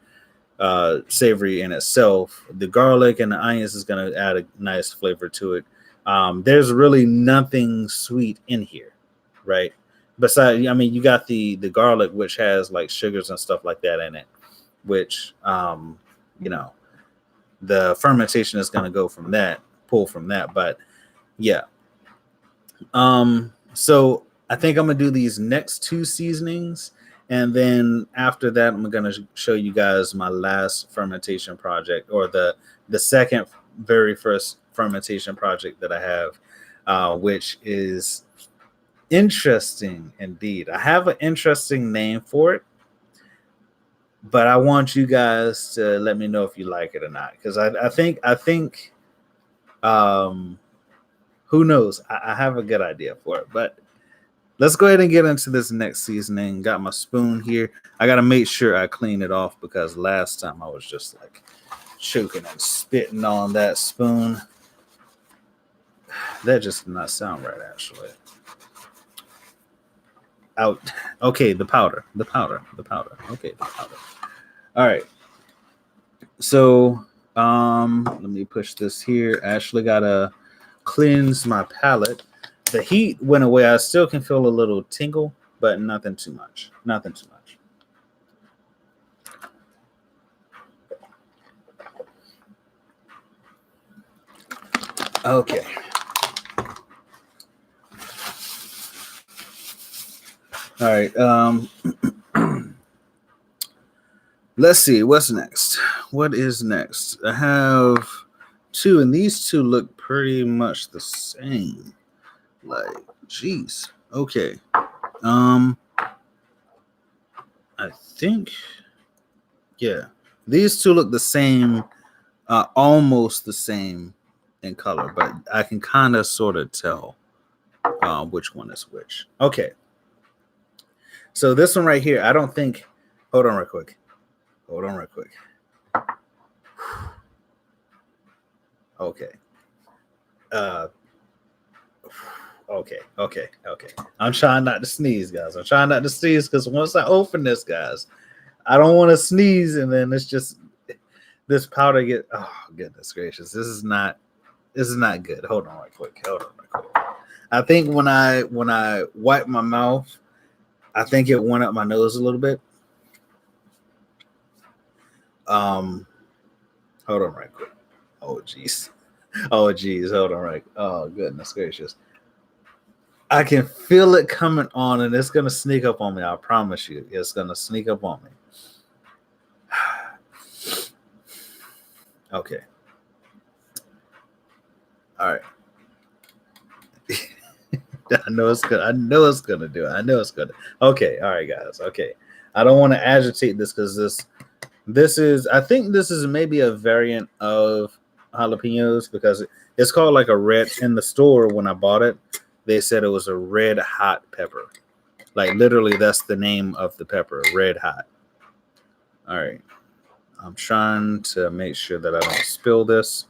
savory in itself. The garlic and the onions is going to add a nice flavor to it. There's really nothing sweet in here, right? Besides, I mean, you got the garlic, which has like sugars and stuff like that in it, which you know, the fermentation is going to go from that, pull from that. But yeah, so I think I'm gonna do these next two seasonings, and then after that, I'm gonna show you guys my last fermentation project, or the second very first fermentation project that I have, which is interesting indeed. I have an interesting name for it, but I want you guys to let me know if you like it or not, because I think who knows? I have a good idea for it, but let's go ahead and get into this next seasoning. Got my spoon here. I got to make sure I clean it off because last time I was just like choking and spitting on that spoon. That just did not sound right, actually. Out. Okay, the powder. Okay, the powder. All right. So, let me push this here. I actually gotta cleanse my palate. The heat went away. I still can feel a little tingle, but nothing too much. Nothing too much. Okay. All right. Let's see. What's next? What is next? I have two, and these two look pretty much the same. Like, geez. Okay. I think, yeah, these two look the same, almost the same in color, but I can kind of sort of tell which one is which. Okay. So this one right here, I don't think. Hold on, real quick. Okay. Okay. I'm trying not to sneeze, guys. I'm trying not to sneeze because once I open this, guys, I don't want to sneeze, and then it's just this powder get. Oh goodness gracious, this is not good. Hold on, right quick. I think when I wipe my mouth, I think it went up my nose a little bit. Hold on right quick. Oh jeez. Oh geez, hold on right. Oh goodness gracious. I can feel it coming on and it's gonna sneak up on me. I promise you, it's gonna sneak up on me. Okay. All right. I know it's gonna. I know it's gonna do it. I know it's gonna. Okay. All right, guys. Okay. I don't want to agitate this because this is. I think this is maybe a variant of jalapenos because it's called like a red in the store. When I bought it, they said it was a red hot pepper. Like literally, that's the name of the pepper, red hot. All right. I'm trying to make sure that I don't spill this.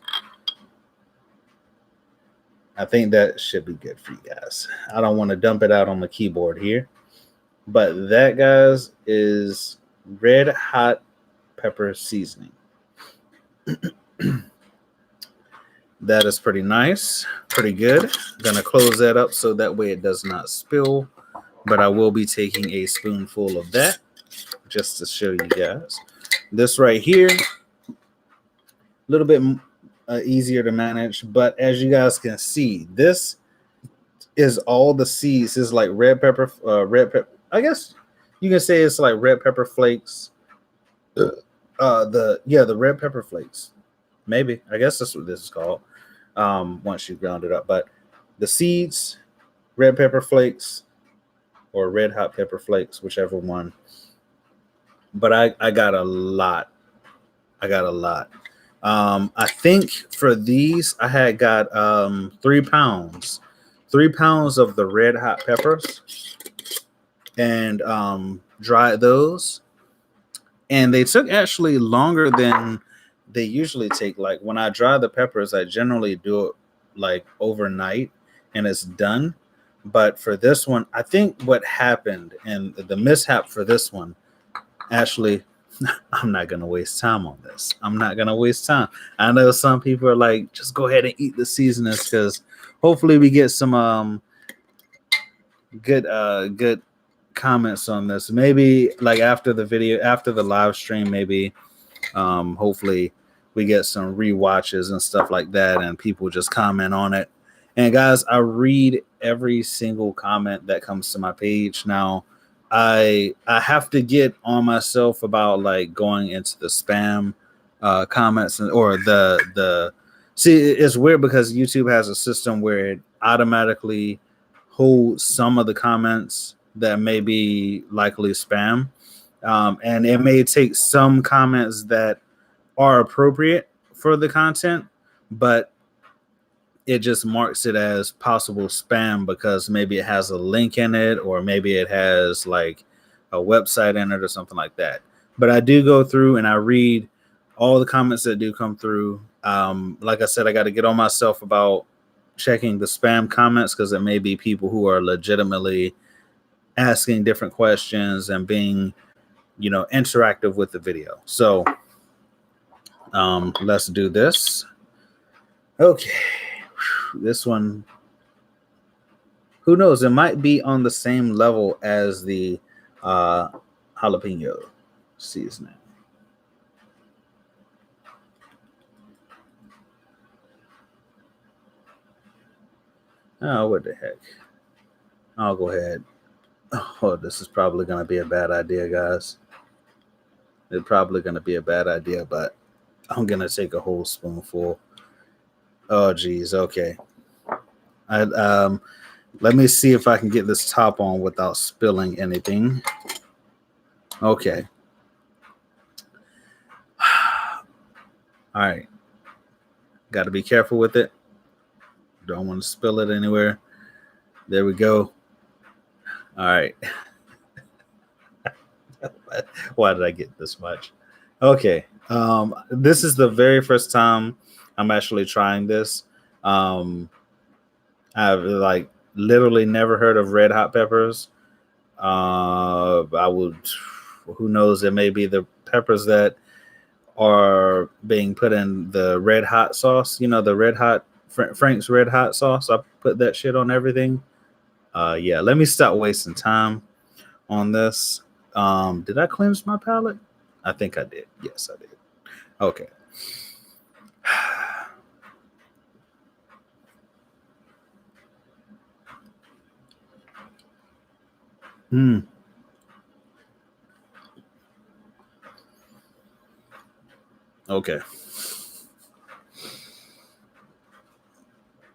I think that should be good for you guys. I don't want to dump it out on the keyboard here. But that, guys, is red hot pepper seasoning. That is pretty nice, pretty good. I'm going to close that up so that way it does not spill. But I will be taking a spoonful of that just to show you guys. This right here, a little bit easier to manage. But as you guys can see, this is all the seeds. This is like red pepper. I guess you can say it's like red pepper flakes. The red pepper flakes. Maybe I guess that's what this is called. Once you ground it up, but the seeds, red pepper flakes, or red hot pepper flakes, whichever one. But I got a lot. I think for these I had got 3 pounds. 3 pounds of the red hot peppers and dried those. And they took actually longer than they usually take. Like when I dry the peppers, I generally do it like overnight and it's done. But for this one, I think what happened and the mishap for this one, actually, I'm not going to waste time on this. I'm not going to waste time. I know some people are like, just go ahead and eat the seasonings because hopefully we get some good comments on this. Maybe like after the video, after the live stream, maybe hopefully we get some rewatches and stuff like that and people just comment on it. And guys, I read every single comment that comes to my page. Now I have to get on myself about like going into the spam comments or the see, it's weird because YouTube has a system where it automatically holds some of the comments that may be likely spam. And it may take some comments that are appropriate for the content, but it just marks it as possible spam because maybe it has a link in it or maybe it has like a website in it or something like that. But I do go through and I read all the comments that do come through. Like I said, I got to get on myself about checking the spam comments because it may be people who are legitimately asking different questions and being, interactive with the video. So let's do this. Okay. This one, who knows? It might be on the same level as the jalapeno seasoning. Oh, what the heck? I'll go ahead. Oh, this is probably going to be a bad idea, guys. It's probably going to be a bad idea, but I'm going to take a whole spoonful. Oh, geez. Okay. Let me see if I can get this top on without spilling anything. Okay. All right. Got to be careful with it. Don't want to spill it anywhere. There we go. All right. Why did I get this much? Okay. This is the very first time I'm actually trying this. I've like literally never heard of red hot peppers. Who knows? It may be the peppers that are being put in the red hot sauce. The red hot Frank's red hot sauce. I put that shit on everything. Yeah, let me stop wasting time on this. Did I cleanse my palate? I think I did. Yes, I did. Okay. Okay.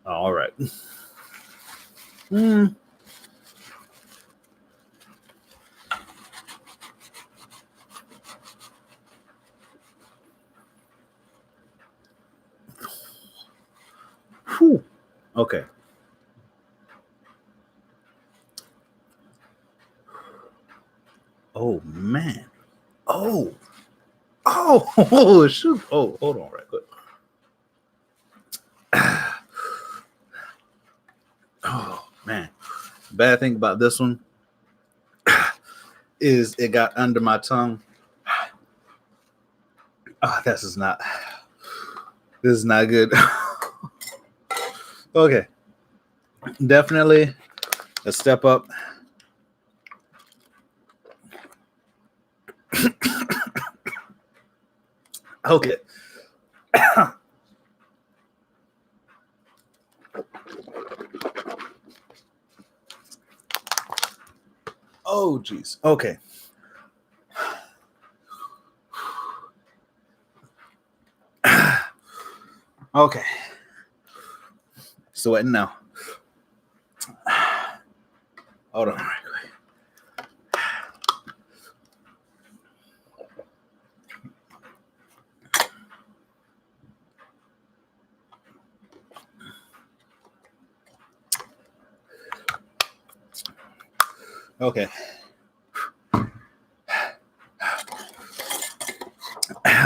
All right. Whew. Okay. Oh man. Oh. Oh, shoot. Oh, hold on right quick. Oh man. Bad thing about this one is it got under my tongue. Oh, this is not good. Okay. Definitely a step up. Okay. Oh, geez. Okay. Okay. Sweating now. Hold on. Okay.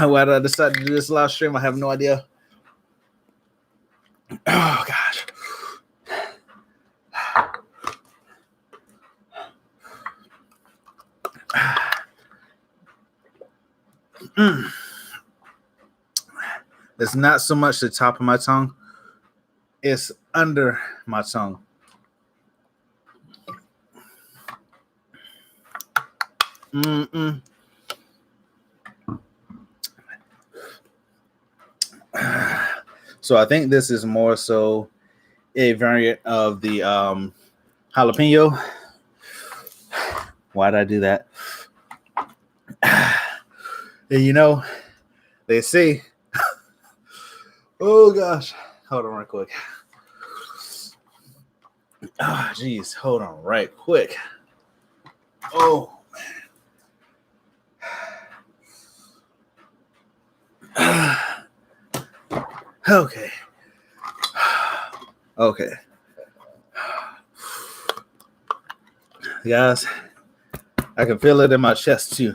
Why did I decide to do this live stream? I have no idea. Oh gosh. It's not so much the top of my tongue, it's under my tongue. So I think this is more so a variant of the jalapeno. Why did I do that? And you know, they say, oh gosh, hold on right quick. Ah, geez, hold on right quick. Oh, man. Okay. Okay. Guys, I can feel it in my chest too.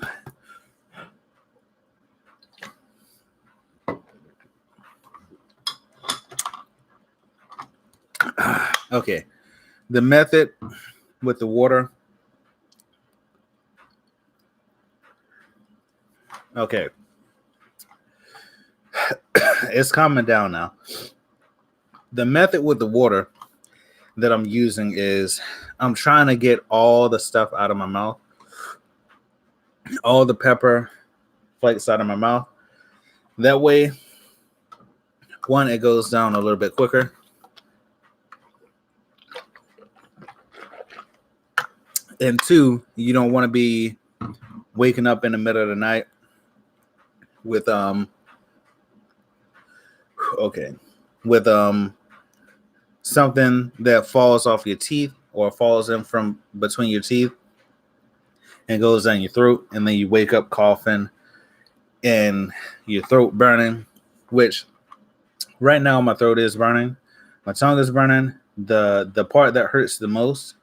Okay. The method with the water. Okay. It's calming down now. The method with the water that I'm using is I'm trying to get all the stuff out of my mouth, all the pepper flakes out of my mouth. That way, one, it goes down a little bit quicker. And two, you don't want to be waking up in the middle of the night with something that falls off your teeth or falls in from between your teeth and goes down your throat, and then you wake up coughing and your throat burning, which right now my throat is burning, my tongue is burning. The part that hurts the most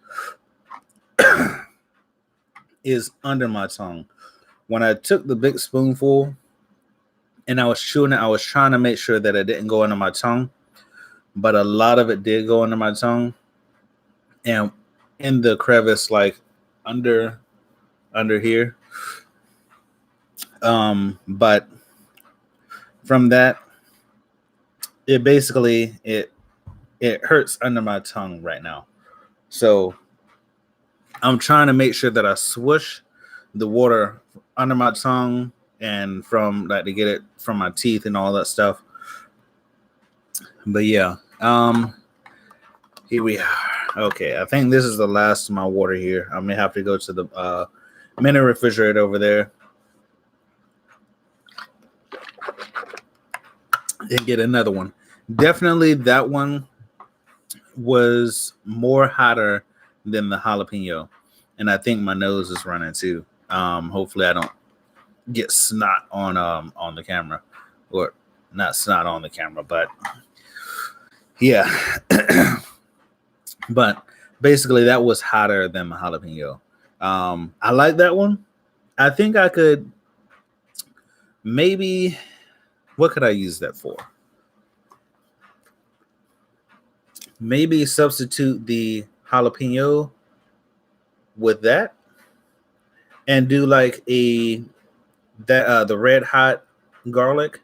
is under my tongue. When I took the big spoonful and I was chewing it, I was trying to make sure that it didn't go under my tongue, but a lot of it did go under my tongue and in the crevice, like under here. But from that, it basically it hurts under my tongue right now. So I'm trying to make sure that I swoosh the water under my tongue and from like to get it from my teeth and all that stuff. But yeah, here we are. Okay, I think this is the last of my water here. I may have to go to the mini refrigerator over there and get another one. Definitely that one was more hotter than the jalapeno, and I think my nose is running too. Hopefully I don't get snot on the camera, or not snot on the camera, but yeah. But basically that was hotter than my jalapeno. I like that one. I think I could maybe, what could I use that for? Maybe substitute the jalapeno with that and do like the red hot garlic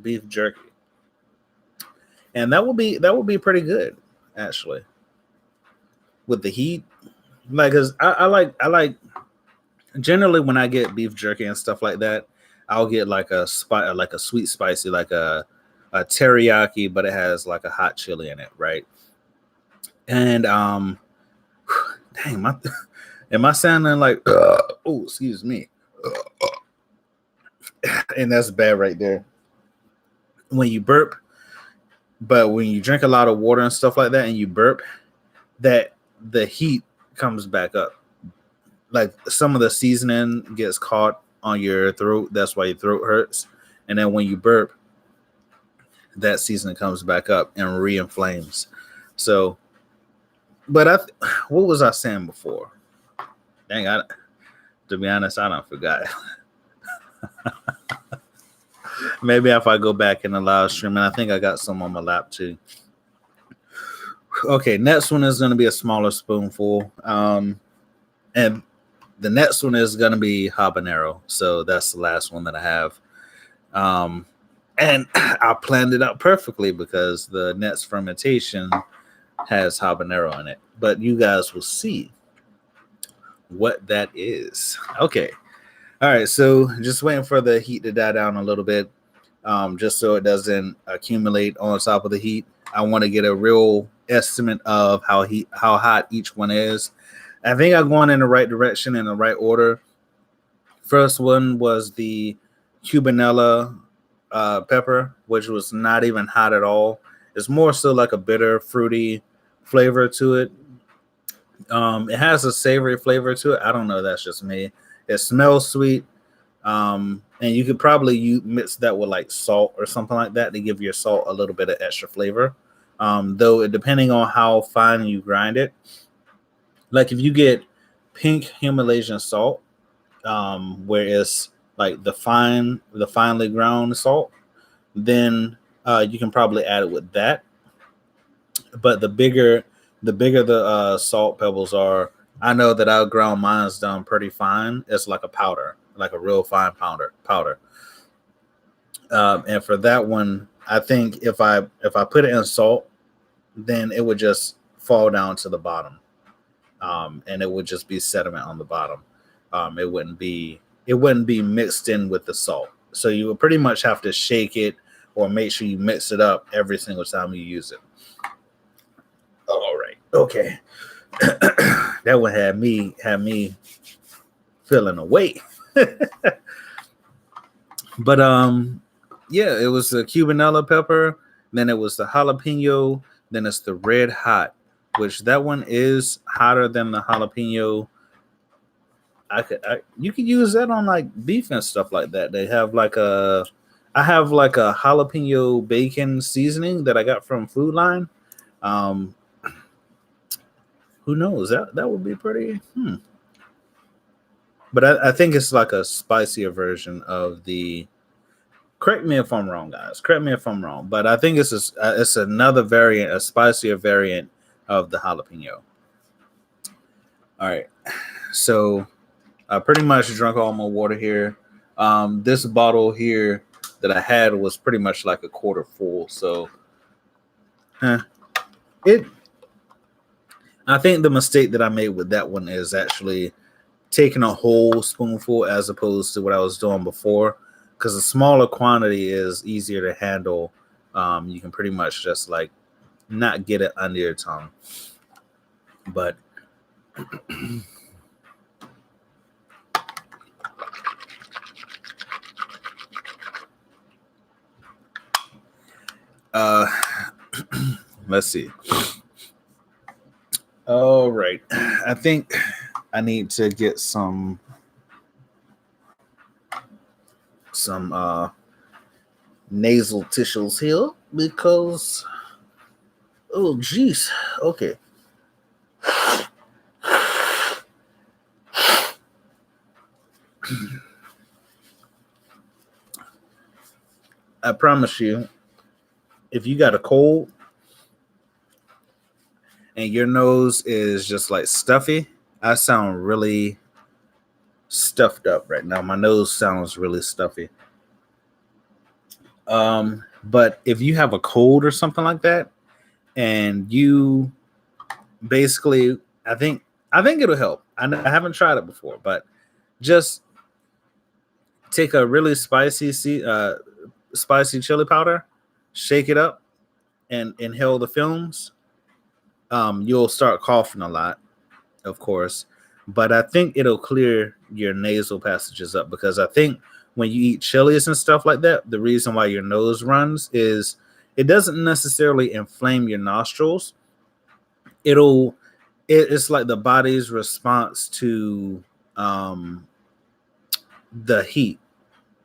beef jerky, and that would be pretty good actually with the heat. Like, cause I like generally when I get beef jerky and stuff like that, I'll get like a sweet spicy, like a teriyaki, but it has like a hot chili in it, right? And dang, am I sounding like oh, excuse me. And that's bad right there. When you burp, but when you drink a lot of water and stuff like that and you burp, that the heat comes back up. Like some of the seasoning gets caught on your throat. That's why your throat hurts. And then when you burp, that seasoning comes back up and re-inflames. So, but what was I saying before? Dang, to be honest, I don't forgot. Maybe if I go back in the live stream, and I think I got some on my lap too. Okay, next one is going to be a smaller spoonful. And the next one is going to be habanero. So that's the last one that I have. And I planned it out perfectly because the next fermentation has habanero in it. But you guys will see what that is. Okay. All right. So just waiting for the heat to die down a little bit, just so it doesn't accumulate on top of the heat. I want to get a real estimate of how hot each one is. I think I'm going in the right direction, in the right order. First one was the cubanella pepper, which was not even hot at all. It's more so like a bitter, fruity flavor to it. It has a savory flavor to it. I don't know. That's just me. It smells sweet. And you could probably mix that with like salt or something like that to give your salt a little bit of extra flavor. Though depending on how fine you grind it, like if you get pink Himalayan salt, where it's like the finely ground salt, then you can probably add it with that. But the bigger the salt pebbles are, I know that I've ground mine's done pretty fine. It's like a powder, like a real fine powder. And for that one, I think if I put it in salt, then it would just fall down to the bottom, and it would just be sediment on the bottom. It wouldn't be mixed in with the salt. So you would pretty much have to shake it or make sure you mix it up every single time you use it. All right. Okay. That one had me feeling away. But yeah, it was the cubanella pepper, then it was the jalapeno, then it's the red hot, which that one is hotter than the jalapeno. You could use that on like beef and stuff like that. I have like a jalapeno bacon seasoning that I got from Food Line. Who knows? That would be pretty. But I think it's like a spicier version of the. Correct me if I'm wrong, guys. Correct me if I'm wrong. But I think it's another variant, a spicier variant of the jalapeno. All right. So I pretty much drank all my water here. This bottle here that I had was pretty much like a quarter full. So I think the mistake that I made with that one is actually taking a whole spoonful as opposed to what I was doing before, because a smaller quantity is easier to handle. You can pretty much just like not get it under your tongue. But let's see. All right. I think I need to get some nasal tissues here because oh geez. Okay. I promise you, if you got a cold and your nose is just like stuffy, I sound really stuffed up right now. My nose sounds really stuffy. But if you have a cold or something like that, and you basically, I think it'll help. I haven't tried it before, but just take a really spicy chili powder, shake it up, and inhale the fumes. You'll start coughing a lot, of course, but I think it'll clear your nasal passages up, because I think when you eat chilies and stuff like that, the reason why your nose runs is it doesn't necessarily inflame your nostrils. It's like the body's response to the heat,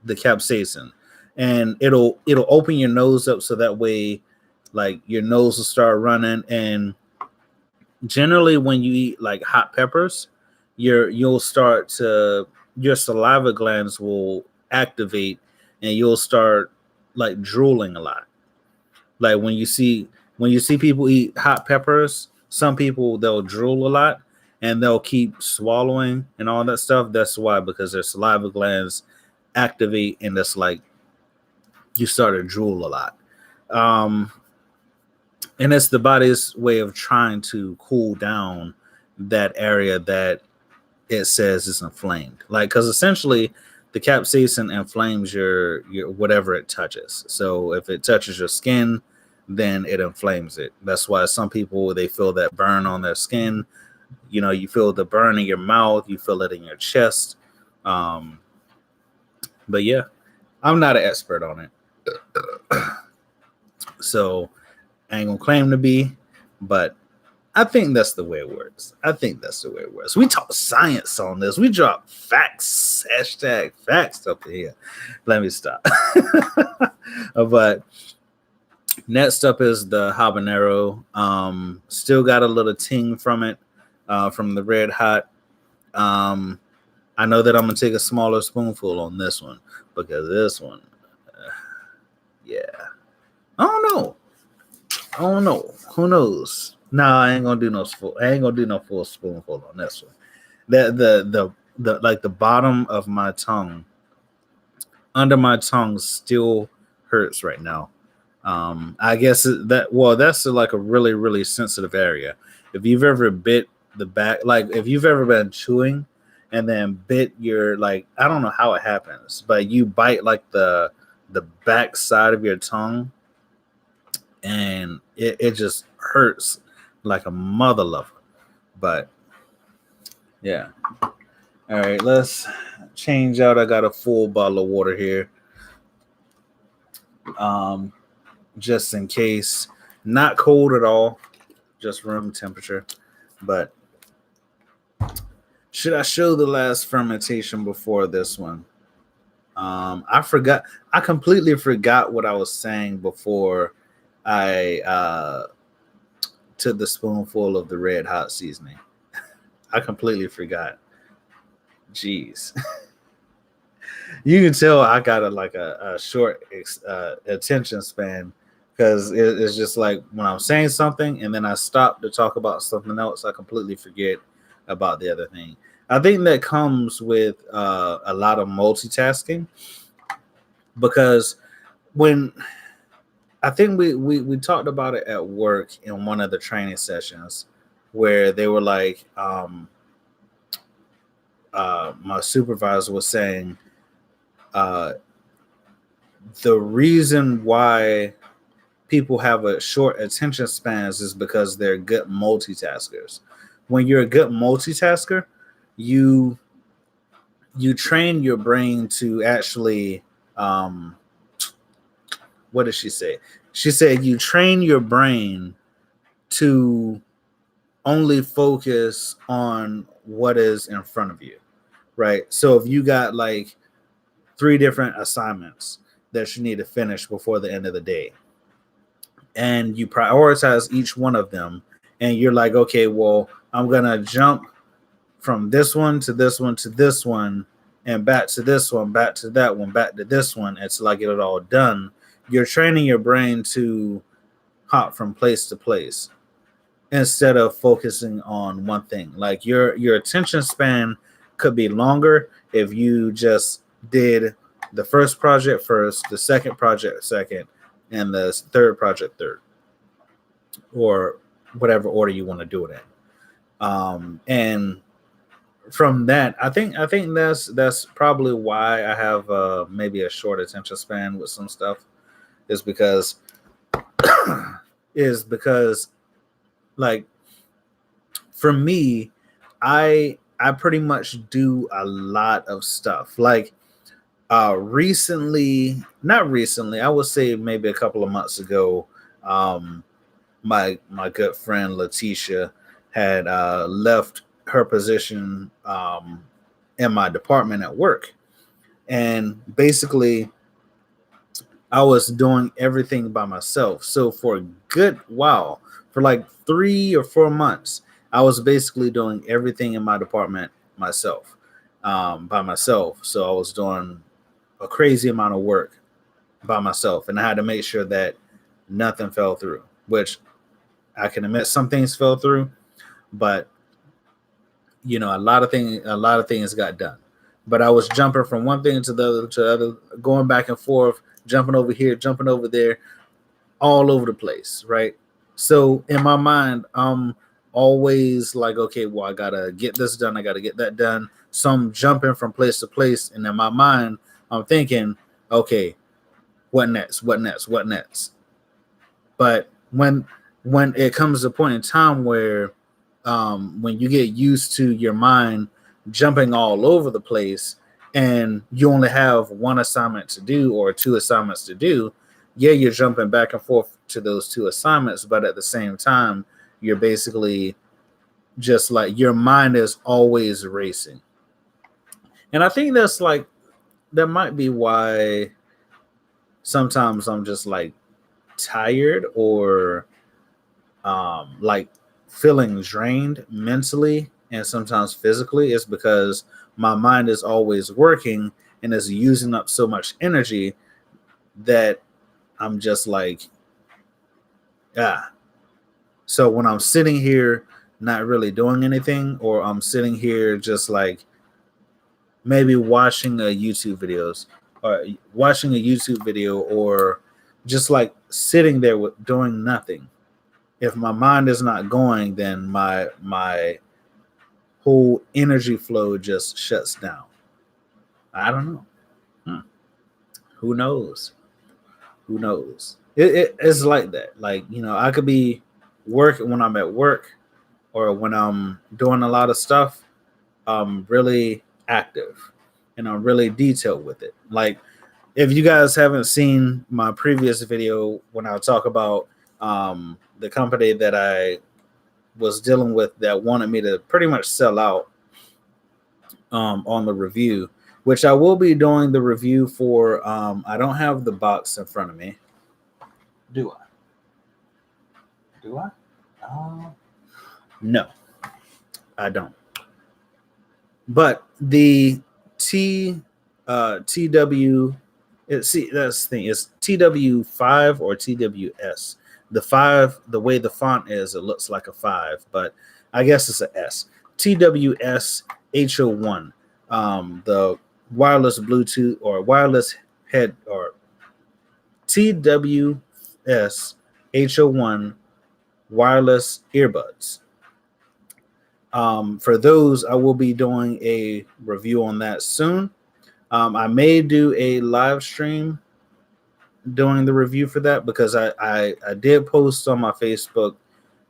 the capsaicin, and it'll open your nose up so that way like your nose will start running. And generally when you eat like hot peppers, your saliva glands will activate and you'll start like drooling a lot. Like when you see people eat hot peppers, some people they'll drool a lot and they'll keep swallowing and all that stuff. That's why, because their saliva glands activate and that's like you start to drool a lot. And it's the body's way of trying to cool down that area that it says is inflamed. Like, because essentially the capsaicin inflames your whatever it touches. So if it touches your skin, then it inflames it. That's why some people, they feel that burn on their skin. You know, you feel the burn in your mouth, you feel it in your chest. But yeah, I'm not an expert on it. So I ain't gonna claim to be, but I think that's the way it works. We talk science on this. We drop facts, hashtag facts up here. Let me stop. But next up is the habanero. Still got a little ting from it, from the red hot. I know that I'm gonna take a smaller spoonful on this one, because this one, yeah, I don't know. Who knows? Nah, I ain't gonna do no full spoonful on this one. The like the bottom of my tongue, under my tongue, still hurts right now. I guess that's like a really, really sensitive area. If you've ever bit the back, like if you've ever been chewing and then bit your, like, I don't know how it happens, but you bite like the back side of your tongue, and it just hurts like a mother lover. But yeah. All right, let's change out. I got a full bottle of water here. Just in case. Not cold at all, just room temperature. But should I show the last fermentation before this one? I completely forgot what I was saying before I took the spoonful of the red hot seasoning. I completely forgot. Jeez. You can tell I got a short attention span, because it's just like when I'm saying something and then I stop to talk about something else, I completely forget about the other thing. I think that comes with a lot of multitasking, because when I think we talked about it at work in one of the training sessions, where they were like, my supervisor was saying the reason why people have a short attention spans is because they're good multitaskers. When you're a good multitasker, you train your brain to actually what did she say? She said you train your brain to only focus on what is in front of you, right? So if you got like 3 different assignments that you need to finish before the end of the day, and you prioritize each one of them, and you're like, okay, well, I'm gonna jump from this one to this one to this one, and back to this one, back to that one, back to this one until I get it all done. You're training your brain to hop from place to place instead of focusing on one thing. Like your attention span could be longer if you just did the first project first, the second project second, and the third project third, or whatever order you want to do it in. And from that, I think that's probably why I have maybe a short attention span with some stuff, is because like for me, I pretty much do a lot of stuff. Like not recently, I would say maybe a couple of months ago, my good friend Letitia had left her position in my department at work, and basically I was doing everything by myself. So for a good while, for like 3 or 4 months, I was basically doing everything in my department myself, by myself. So I was doing a crazy amount of work by myself, and I had to make sure that nothing fell through, which I can admit some things fell through, but a lot of things got done. But I was jumping from one thing to the other, going back and forth, jumping over here, jumping over there, all over the place, right? So in my mind, I'm always like, okay, well, I gotta get this done, I gotta get that done. So I'm jumping from place to place, and in my mind, I'm thinking, okay, what next? What next? What next? But when it comes to a point in time where when you get used to your mind jumping all over the place, and you only have one assignment to do or 2 assignments to do, yeah, you're jumping back and forth to those 2 assignments, but at the same time, you're basically just like your mind is always racing. And I think that might be why sometimes I'm just like tired, or like feeling drained mentally and sometimes physically, is because my mind is always working and is using up so much energy that I'm just like, ah. So when I'm sitting here not really doing anything, or I'm sitting here just like maybe watching a YouTube video, or just like sitting there with doing nothing, if my mind is not going, then my whole energy flow just shuts down. I don't know. Who knows? Who knows? It's like that. Like, I could be working when I'm at work, or when I'm doing a lot of stuff. I'm really active and I'm really detailed with it. Like, if you guys haven't seen my previous video when I talk about the company that I was dealing with that wanted me to pretty much sell out on the review, which I will be doing the review for. I don't have the box in front of me. Do I? No, I don't. But the TW, see, that's the thing, is TW5 or TWS. The 5, the way the font is, it looks like a 5, but I guess it's a S. TWS H01, the wireless Bluetooth or wireless head, or TWS H01 wireless earbuds. For those, I will be doing a review on that soon. I may do a live stream doing the review for that, because I did post on my Facebook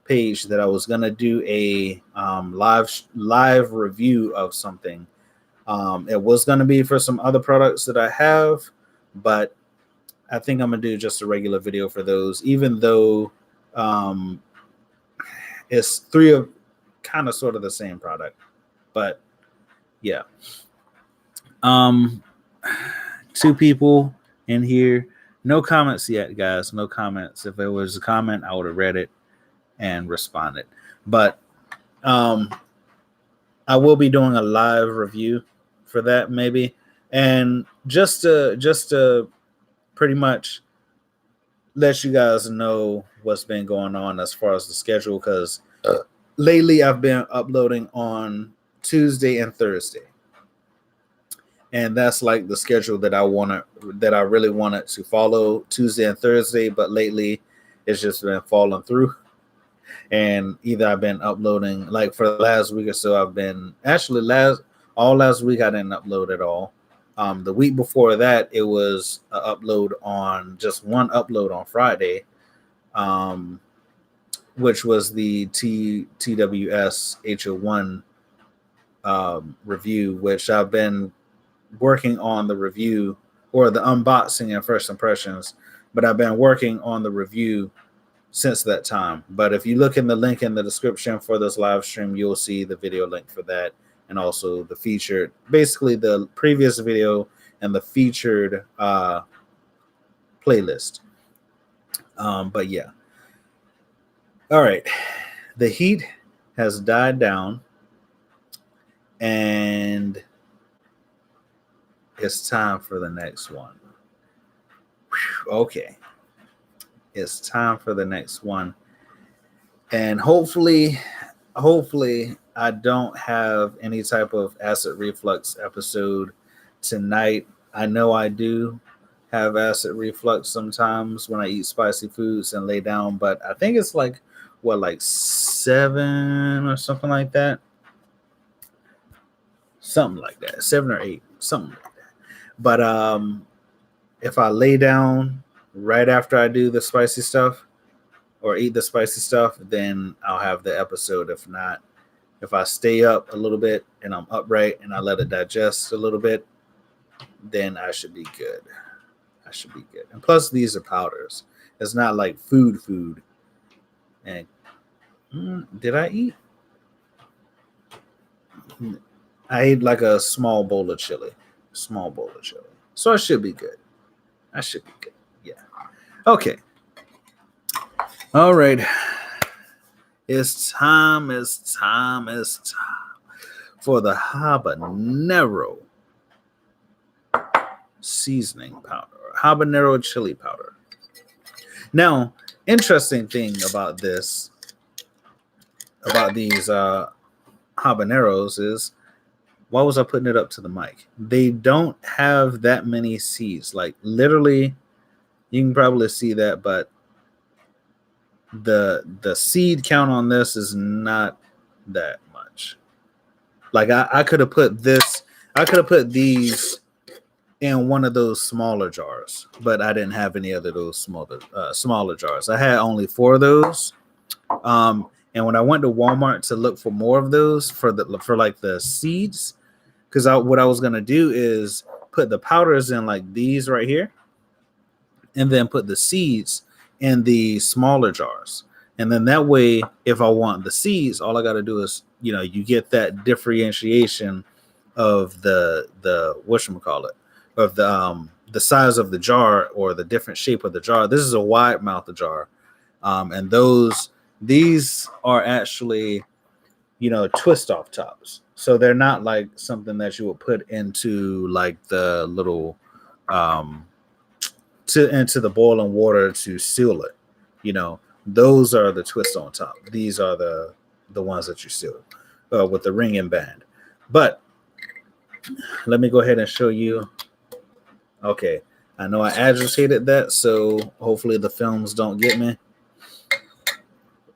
page that I was gonna do a live review of something. It was gonna be for some other products that I have, but I think I'm gonna do just a regular video for those, even though it's three of kind of sort of the same product. But yeah. 2 people in here. No comments yet, guys. No comments. If there was a comment, I would have read it and responded. But I will be doing a live review for that, maybe. And just to pretty much let you guys know what's been going on as far as the schedule, because lately I've been uploading on Tuesday and Thursday. And that's like the schedule that I really wanted to follow, Tuesday and Thursday, but lately it's just been falling through. And either I've been uploading, like for the last week or so, I've been actually last week I didn't upload at all. The week before that, it was an upload on just one upload on Friday, which was the TWS HO1 review, which I've been working on the review, or the unboxing and first impressions, but I've been working on the review since that time. But if you look in the link in the description for this live stream, you'll see the video link for that, and also the featured, basically the previous video and the featured playlist. But yeah. All right. The heat has died down, and it's time for the next one. Okay. It's time for the next one. And hopefully I don't have any type of acid reflux episode tonight. I know I do have acid reflux sometimes when I eat spicy foods and lay down, but I think it's like 7 or something like that. Something like that. 7 or 8, something like that. But if I lay down right after I do the spicy stuff or eat the spicy stuff, then I'll have the episode. If not, if I stay up a little bit and I'm upright and I let it digest a little bit, then I should be good. And plus, these are powders. It's not like food. And did I eat? I ate like a small bowl of chili. So I should be good. Yeah. Okay. All right. It's time for the habanero seasoning powder, habanero chili powder. Now, interesting thing about these habaneros is, why was I putting it up to the mic? They don't have that many seeds. Like literally, you can probably see that, but the seed count on this is not that much. Like I could have put these in one of those smaller jars, but I didn't have any other of those smaller jars. I had only 4 of those. And when I went to Walmart to look for more of those for like the seeds, because what I was gonna do is put the powders in like these right here, and then put the seeds in the smaller jars. And then that way, if I want the seeds, all I got to do is, you get that differentiation of the whatchamacallit, of the size of the jar or the different shape of the jar. This is a wide mouth jar. And these are actually, twist off tops. So they're not like something that you would put into like the little, into the boiling water to seal it. Those are the twist on top. These are the ones that you seal with the ring and band. But let me go ahead and show you. Okay, I know I agitated that, so hopefully the films don't get me.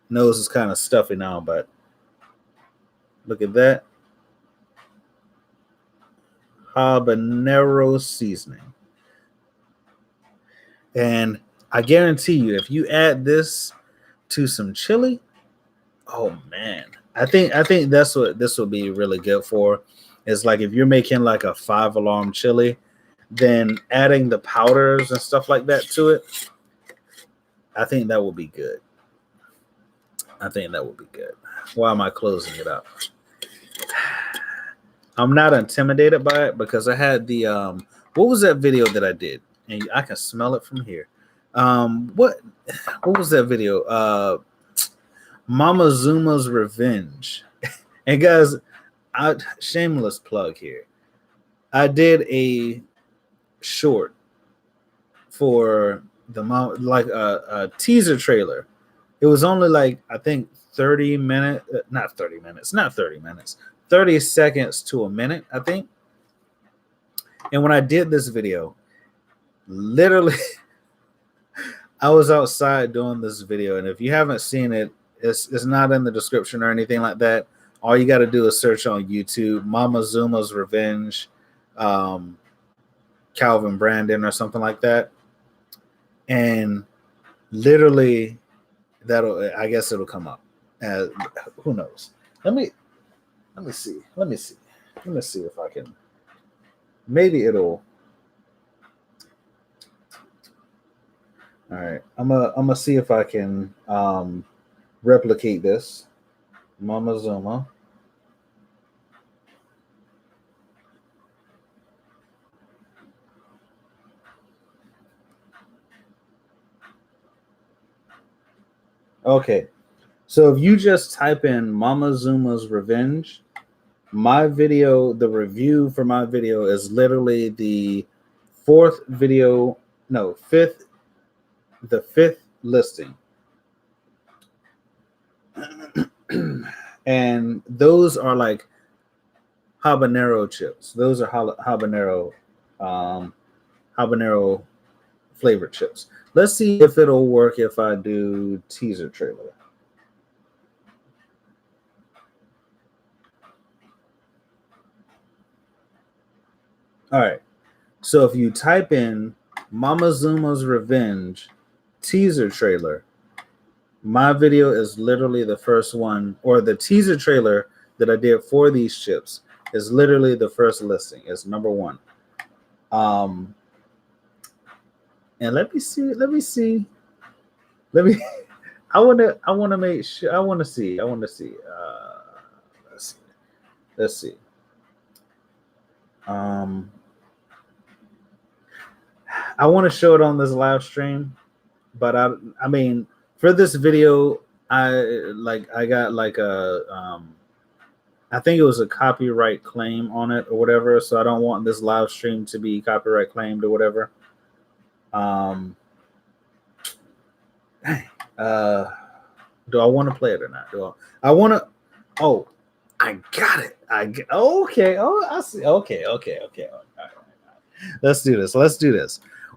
Nose is kind of stuffy now, but Look at that. Habanero seasoning. And I guarantee you, if you add this to some chili, oh man, I think that's what this will be really good for. Is like if you're making like a 5-alarm chili, then adding the powders and stuff like that to it, I think that will be good. I think that would be good. Why am I closing it up? I'm not intimidated by it because I had the what was that video that I did? And I can smell it from here. What was that video? Mama Zuma's Revenge. And guys, shameless plug here. I did a short for the like a teaser trailer. It was only like I think 30 minutes, not 30 minutes, 30 seconds to a minute, I think. And when I did this video, literally, I was outside doing this video. And if you haven't seen it, it's not in the description or anything like that. All you got to do is search on YouTube, Mama Zuma's Revenge, Calvin Brandon or something like that. And literally, I guess it'll come up. Who knows? Let me see if I can. Maybe it'll. All right, I'm gonna see if I can replicate this. Mama Zuma. Okay, so if you just type in Mama Zuma's Revenge, my video, the review for my video is literally the fifth listing. And those are like habanero chips. Those are habanero flavored chips. Let's see if it'll work if I do teaser trailer. All right. So if you type in Mama Zuma's Revenge teaser trailer, my video is literally the first one, or the teaser trailer that I did for these chips is literally the first listing. It's number one. And let me see. I want to make sure. I want to see. Let's see. I want to show it on this live stream, but I mean, for this video, I got like a I think it was a copyright claim on it or whatever, so I don't want this live stream to be copyright claimed or whatever. Do I want to play it or not? I want to? Oh, I got it. Okay. Oh, I see. Okay. All right. Let's do this.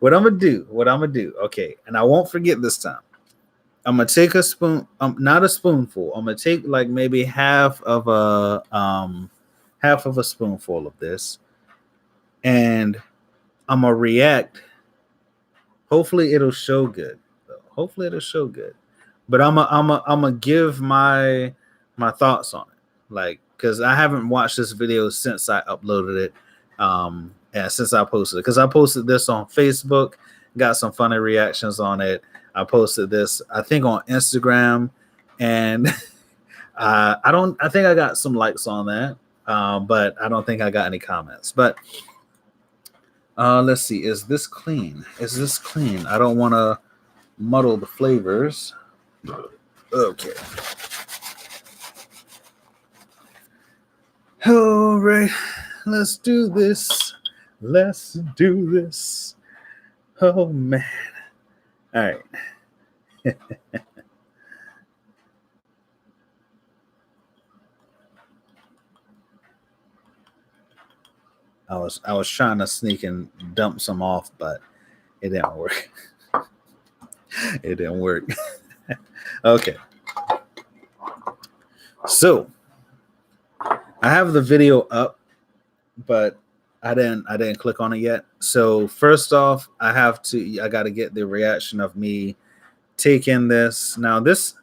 What I'm gonna do. Okay, and I won't forget this time. I'm gonna take a spoon, not a spoonful. I'm gonna take like maybe half of a spoonful of this, and I'm gonna react. Hopefully, it'll show good. But I'm gonna give my thoughts on it, like because I haven't watched this video since I uploaded it. And since I posted it, because I posted this on Facebook, got some funny reactions on it. I posted this, I think, on Instagram, and I think I got some likes on that, but I don't think I got any comments. But let's see, is this clean? I don't want to muddle the flavors. Okay. All right, let's do this. Oh man. All right. I was trying to sneak and dump some off, but it didn't work. Okay. So I have the video up, but I didn't click on it yet. So first off, I got to get the reaction of me taking this. Now this,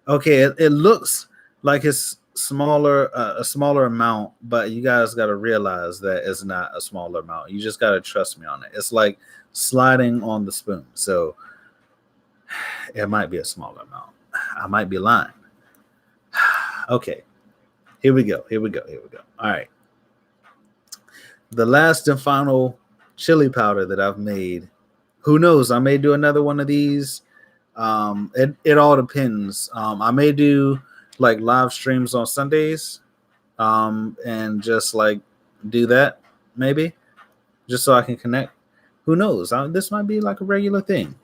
okay, it looks like it's smaller, a smaller amount, but you guys got to realize that it's not a smaller amount. You just got to trust me on it. It's like sliding on the spoon. So it might be a smaller amount. I might be lying. Okay, here we go. All right. The last and final chili powder that I've made. Who knows? I may do another one of these. It all depends. I may do like live streams on Sundays, and just like do that maybe, just so I can connect. Who knows? This might be like a regular thing.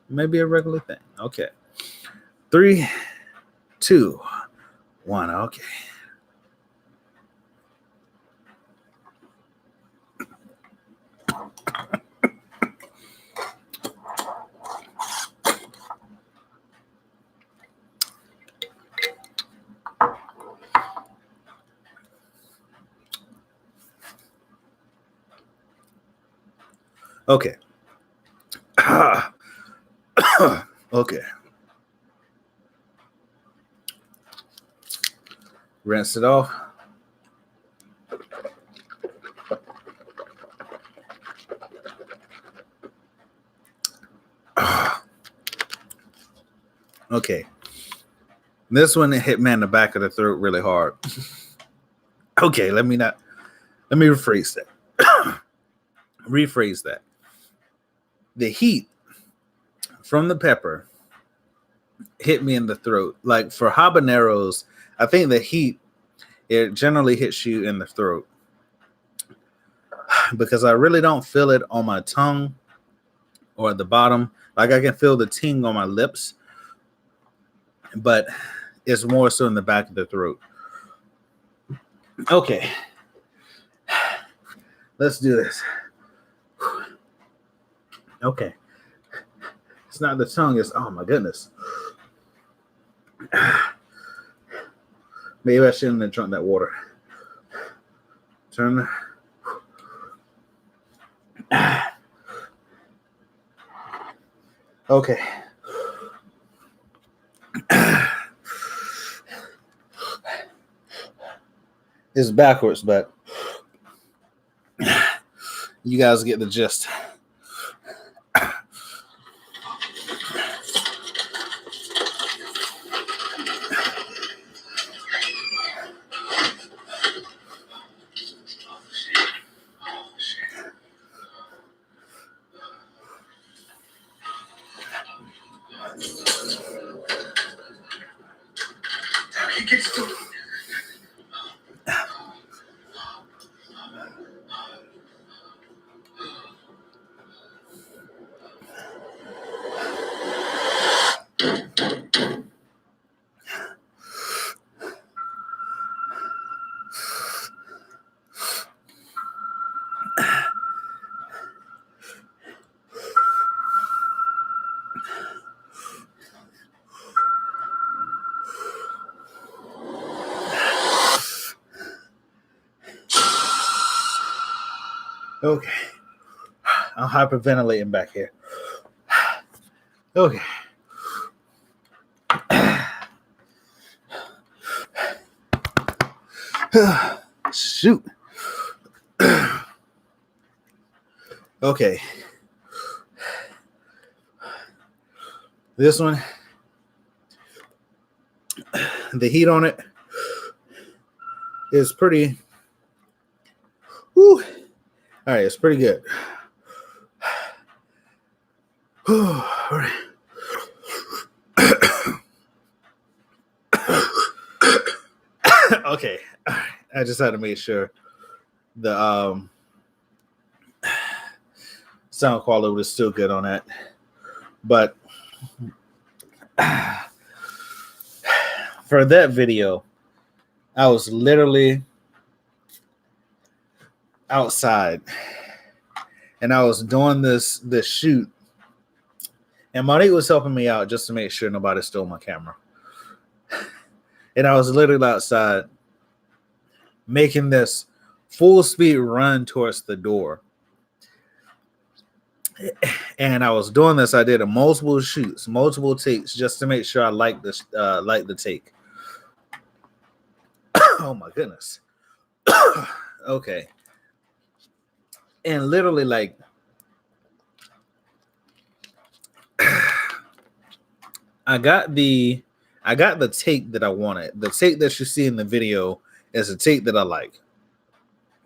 Maybe a regular thing. Okay. 3, 2, 1. Okay. Okay. Okay. Rinse it off. Okay. This one hit me in the back of the throat really hard. Okay, let me rephrase that. Rephrase that. The heat from the pepper hit me in the throat. Like for habaneros, I think the heat, it generally hits you in the throat, because I really don't feel it on my tongue or at the bottom. Like I can feel the ting on my lips, but it's more so in the back of the throat. Okay, let's do this. Okay, it's not the tongue, it's, oh my goodness. Maybe I shouldn't have drunk that water. Turn. Okay. It's backwards, but you guys get the gist. Okay. I'm hyperventilating back here. Okay. Shoot. Okay. This one, the heat on it is pretty. Whew. All right, it's pretty good. All right. Okay, I just had to make sure the sound quality was still good on that, but for that video, I was literally outside and I was doing this shoot, and Monique was helping me out just to make sure nobody stole my camera. And I was literally outside making this full speed run towards the door. And I was doing this. I did a multiple shoots, multiple takes, just to make sure I like the take. Oh my goodness. Okay. And literally, like, I got the take that I wanted. The take that you see in the video is a take that I like.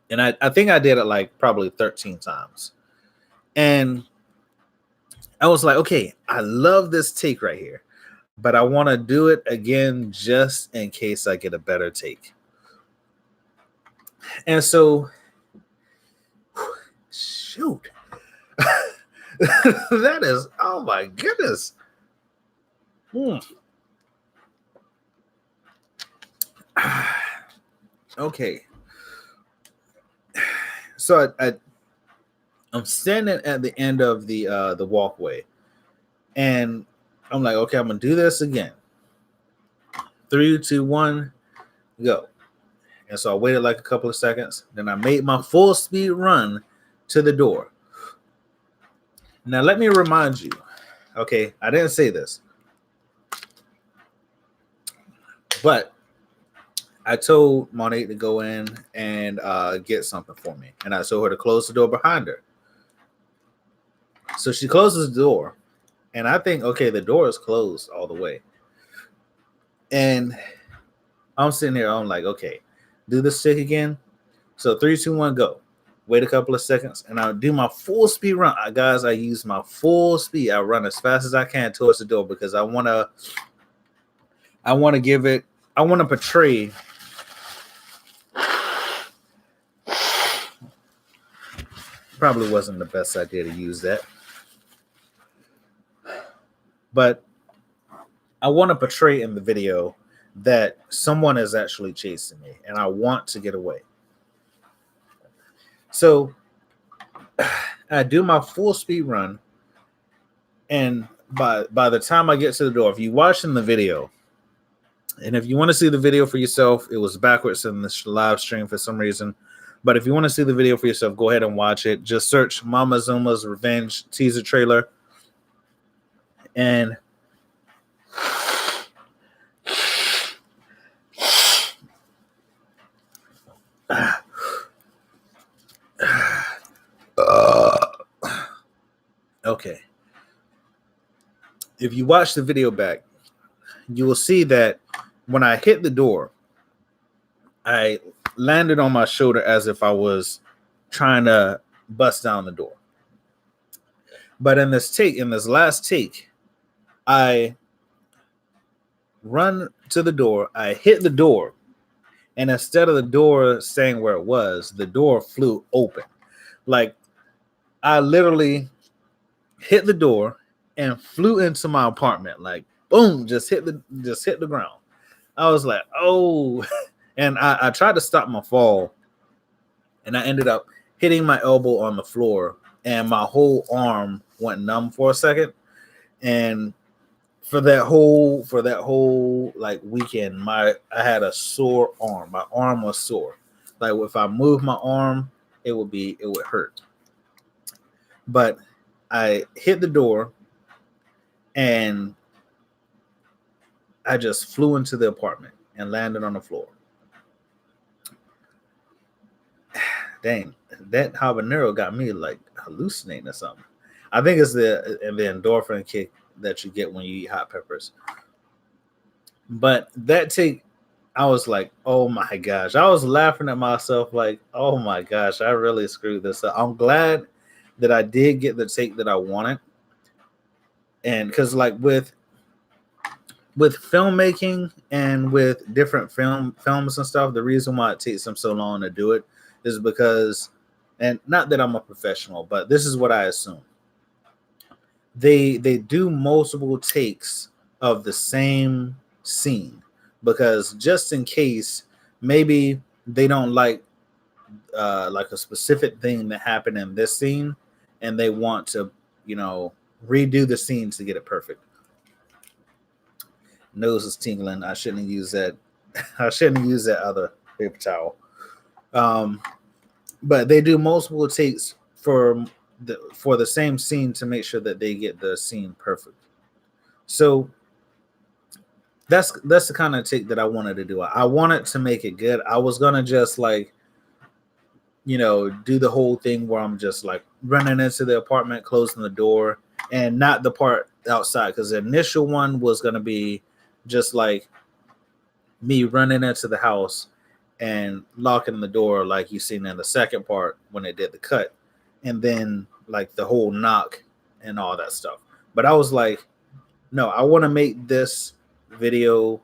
And I think I did it like probably 13 times. And I was like, okay, I love this take right here, but I want to do it again just in case I get a better take. And so, shoot. That is, oh my goodness. Okay. So I'm standing at the end of the walkway, and I'm like, okay, I'm gonna do this again. 3, 2, 1, go. And so I waited like a couple of seconds. Then I made my full speed run to the door. Now let me remind you, okay, I didn't say this, but I told Monique to go in and get something for me. And I told her to close the door behind her. So she closes the door. And I think, okay, the door is closed all the way. And I'm sitting there, I'm like, okay, do this stick again. So 3, 2, 1, go. Wait a couple of seconds. And I'll do my full speed run. Guys, I use my full speed. I run as fast as I can towards the door because I want to portray probably wasn't the best idea to use that. But I want to portray in the video that someone is actually chasing me and I want to get away. So I do my full speed run. And by the time I get to the door, if you're watching the video, and if you want to see the video for yourself, it was backwards in this live stream for some reason. But if you want to see the video for yourself, go ahead and watch it. Just search Mama Zuma's Revenge teaser trailer. And okay. If you watch the video back, you will see that when I hit the door, I landed on my shoulder as if I was trying to bust down the door. But in this last take, I run to the door, I hit the door, and instead of the door staying where it was, the door flew open. Like, I literally hit the door and flew into my apartment. Like, boom, just hit the ground. I was like, oh. And I tried to stop my fall, and I ended up hitting my elbow on the floor, and my whole arm went numb for a second. And for that whole like weekend, I had a sore arm. My arm was sore. Like, if I moved my arm, it would hurt. But I hit the door, and I just flew into the apartment and landed on the floor. Dang, that habanero got me like hallucinating or something. I think it's the endorphin kick that you get when you eat hot peppers. But that take, I was like, oh my gosh. I was laughing at myself like, oh my gosh, I really screwed this up. I'm glad that I did get the take that I wanted. And because like with filmmaking and with different films and stuff, the reason why it takes them so long to do it is because, and not that I'm a professional, but this is what I assume. They do multiple takes of the same scene because just in case maybe they don't like a specific thing that happened in this scene and they want to, redo the scenes to get it perfect. Nose is tingling. I shouldn't have used that. I shouldn't have used that other paper towel. But they do multiple takes for the same scene to make sure that they get the scene perfect. So that's the kind of take that I wanted to do. I wanted to make it good. I was gonna just like, do the whole thing where I'm just like running into the apartment, closing the door, and not the part outside, because the initial one was gonna be just like me running into the house and locking the door like you seen in the second part when they did the cut, and then like the whole knock and all that stuff. But I was like, no, I want to make this video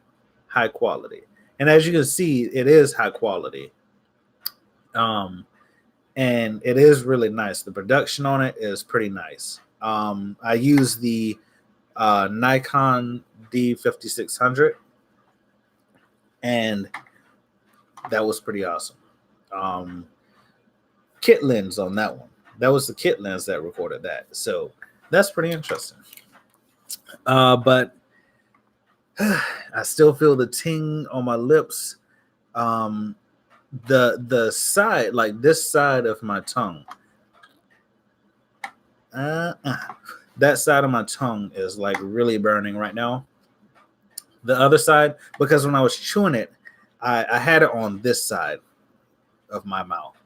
high quality. And as you can see, it is high quality. And it is really nice. The production on it is pretty nice. I use the Nikon D5600, and that was pretty awesome. Kit lens on that one. That was the kit lens that recorded that. So that's pretty interesting. But I still feel the ting on my lips. The side, like this side of my tongue, that side of my tongue is like really burning right now. The other side, because when I was chewing it, I had it on this side of my mouth,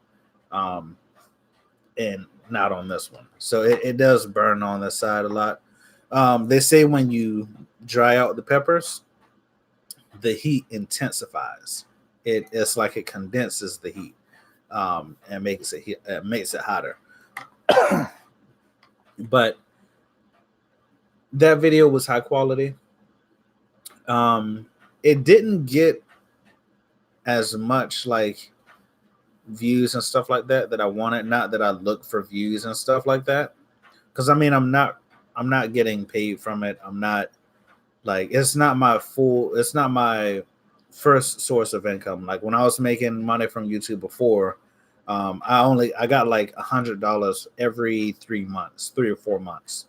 and not on this one. So it does burn on this side a lot. They say when you dry out the peppers, the heat intensifies. It's like it condenses the heat, and makes it hotter. But that video was high quality. It didn't get as much like views and stuff like that I wanted. Not that I look for views and stuff like that, because I mean I'm not getting paid from it. I'm not like, it's not my first source of income. Like when I was making money from YouTube before, I got like $100 every 3 or 4 months,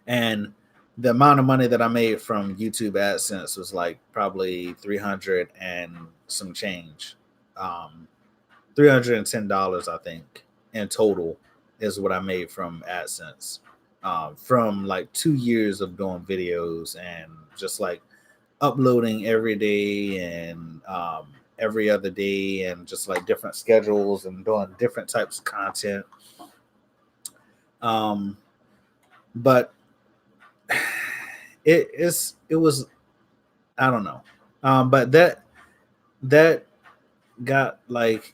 and the amount of money that I made from YouTube AdSense was like probably 300 and some change, $310 I think in total is what I made from AdSense, from like 2 years of doing videos and just like uploading every day and every other day, and just like different schedules and doing different types of content. But it was, I don't know. But that got like,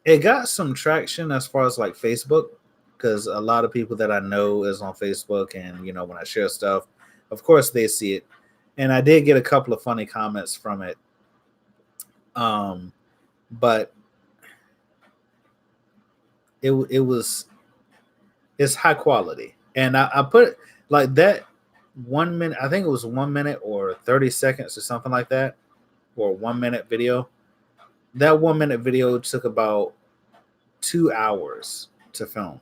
it got some traction as far as like Facebook, because a lot of people that I know is on Facebook, and when I share stuff, of course they see it, and I did get a couple of funny comments from it. But it's high quality, and I put like that 1 minute. I think it was 1 minute or 30 seconds or something like that, or 1 minute video. That 1 minute video took about 2 hours to film.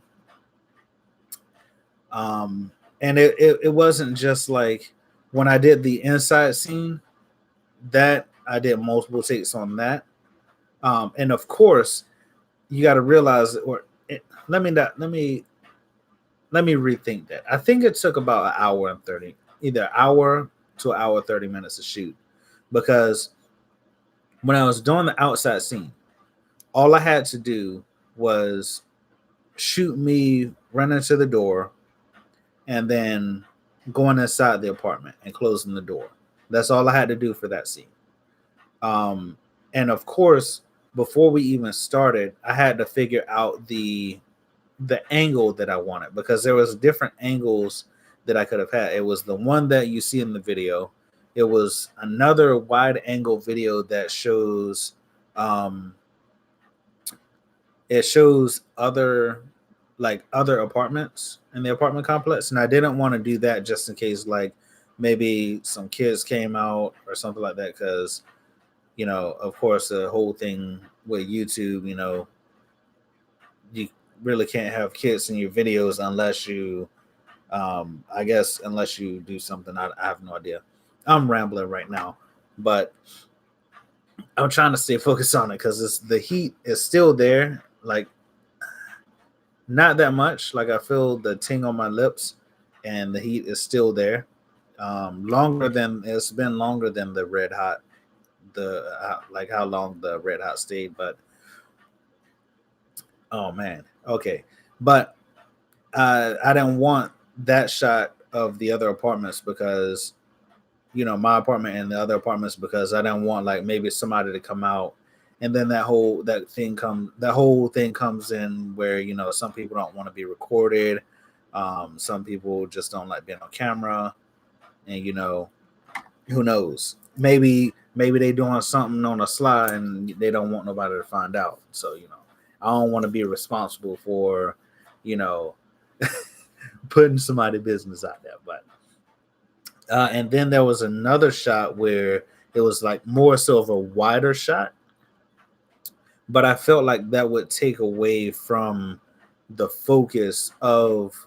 And it wasn't just like when I did the inside scene, that I did multiple takes on that. And of course, you got to realize, let me rethink that. I think it took about an hour and 30, either hour to an hour 30 minutes to shoot, because when I was doing the outside scene, all I had to do was shoot me running to the door and then going inside the apartment and closing the door. That's all I had to do for that scene. And of course, before we even started, I had to figure out the angle that I wanted, because there was different angles that I could have had. It was the one that you see in the video. It was another wide angle video that shows other apartments in the apartment complex, and I didn't want to do that just in case like maybe some kids came out or something like that, because of course the whole thing with YouTube, you really can't have kids in your videos unless you I guess unless you do something. I have no idea. I'm rambling right now, but I'm trying to stay focused on it because the heat is still there. Like not that much. Like I feel the ting on my lips, and the heat is still there. Longer than it's been longer than the red hot. The like how long the red hot stayed, but oh man, okay. But I didn't want that shot of the other apartments because my apartment and the other apartments because I didn't want like maybe somebody to come out and then that whole thing comes in where some people don't want to be recorded, some people just don't like being on camera, and who knows, maybe they doing something on a slide and they don't want nobody to find out, so I don't want to be responsible for you know putting somebody's business out there. But and then there was another shot where it was like more so of a wider shot, but I felt like that would take away from the focus of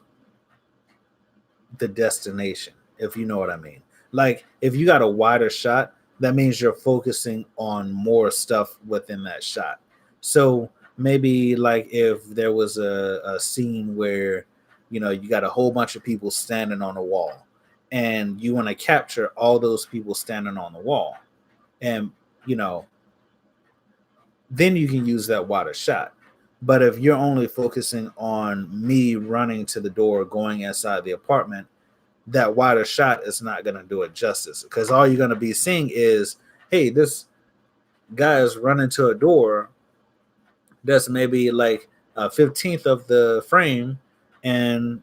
the destination, if you know what I mean. Like if you got a wider shot, that means you're focusing on more stuff within that shot. So maybe like if there was a scene where you got a whole bunch of people standing on a wall and you want to capture all those people standing on the wall, and you know then you can use that wider shot. But if you're only focusing on me running to the door, going inside the apartment, that wider shot is not going to do it justice, because all you're going to be seeing is, hey, this guy is running to a door that's maybe like a 15th of the frame, and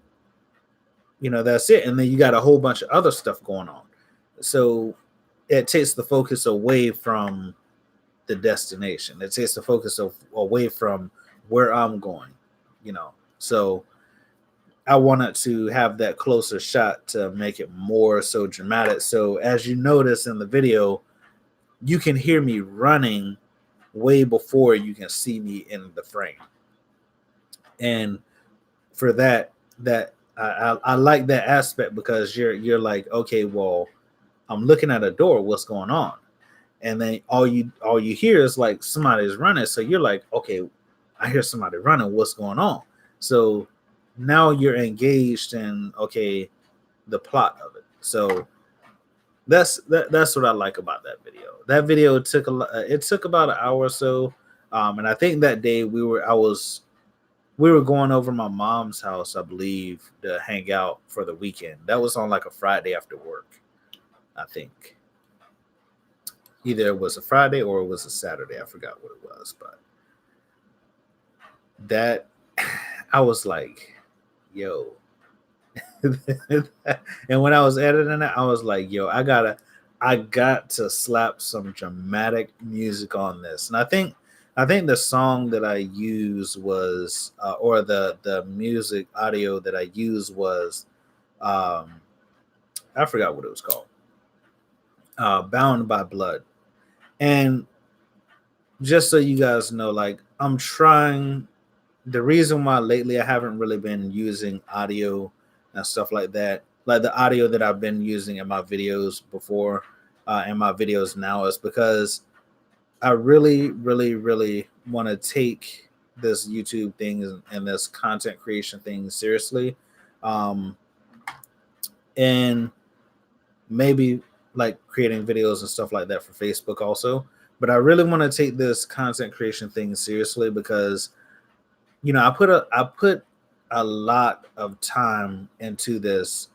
that's it. And then you got a whole bunch of other stuff going on. So it takes the focus away from the destination. It takes the focus away from where I'm going, So I wanted to have that closer shot to make it more so dramatic. So as you notice in the video, you can hear me running way before you can see me in the frame. And for that I like that aspect, because you're like, okay, well, I'm looking at a door, what's going on? And then all you hear is like somebody's running, so you're like, okay, I hear somebody running, what's going on? So now you're engaged in, okay, the plot of it. So that's what I like about that video. That video took it took about an hour or so, and I think that day we were going over my mom's house, I believe, to hang out for the weekend. That was on like a Friday after work, I think. Either it was a Friday or it was a Saturday. I forgot what it was, but that I was like, yo. And when I was editing it, I was like, yo, I got to slap some dramatic music on this. And I think the song that I used was or the music audio that I used was I forgot what it was called. Bound by Blood. And just so you guys know, like, I'm trying. The reason why lately I haven't really been using audio and stuff like that, like the audio that I've been using in my videos before and my videos now, is because I really, really, really want to take this YouTube thing and this content creation thing seriously. Um, and maybe like creating videos and stuff like that for Facebook also. But I really want to take this content creation thing seriously, because I put a lot of time into this,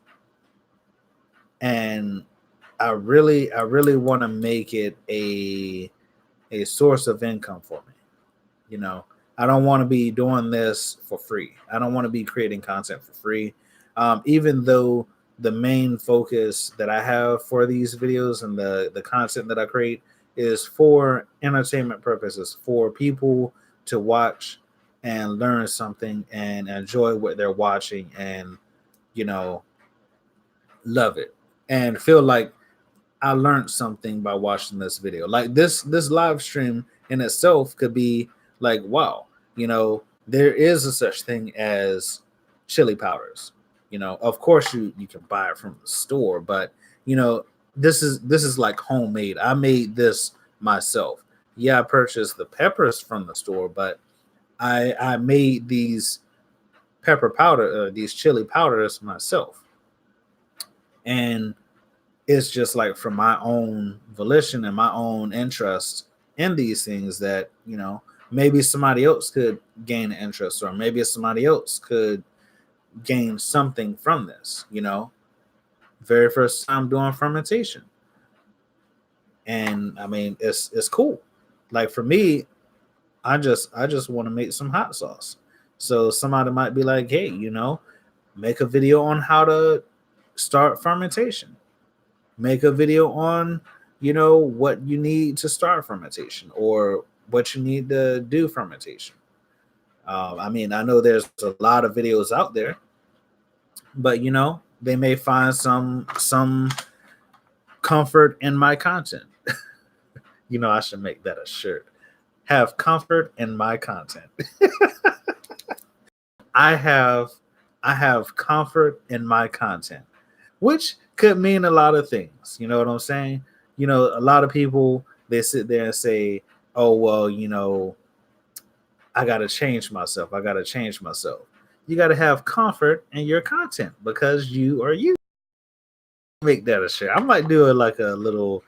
and I really want to make it a source of income for me. You know, I don't want to be doing this for free. I don't want to be creating content for free. Even though the main focus that I have for these videos and the content that I create is for entertainment purposes, for people to watch and learn something and enjoy what they're watching, and you know love it and feel like I learned something by watching this video. Like this live stream in itself could be like, wow, there is a such thing as chili powders. Of course you can buy it from the store, but this is like homemade. I made this myself. Yeah, I purchased the peppers from the store, but I made these pepper powder, these chili powders myself, and it's just like from my own volition and my own interest in these things that maybe somebody else could gain an interest, or maybe somebody else could gain something from this. Very first time doing fermentation, and I mean it's cool. Like for me, I just want to make some hot sauce. So somebody might be like, hey, make a video on how to start fermentation. Make a video on, what you need to start fermentation, or what you need to do fermentation. I mean, I know there's a lot of videos out there, but they may find some comfort in my content. I should make that a shirt. Have comfort in my content. I have comfort in my content, which could mean a lot of things. You know what I'm saying? A lot of people, they sit there and say, "Oh, well, I got to change myself. I got to change myself." You got to have comfort in your content because you are you. Make that a share. I might do like a little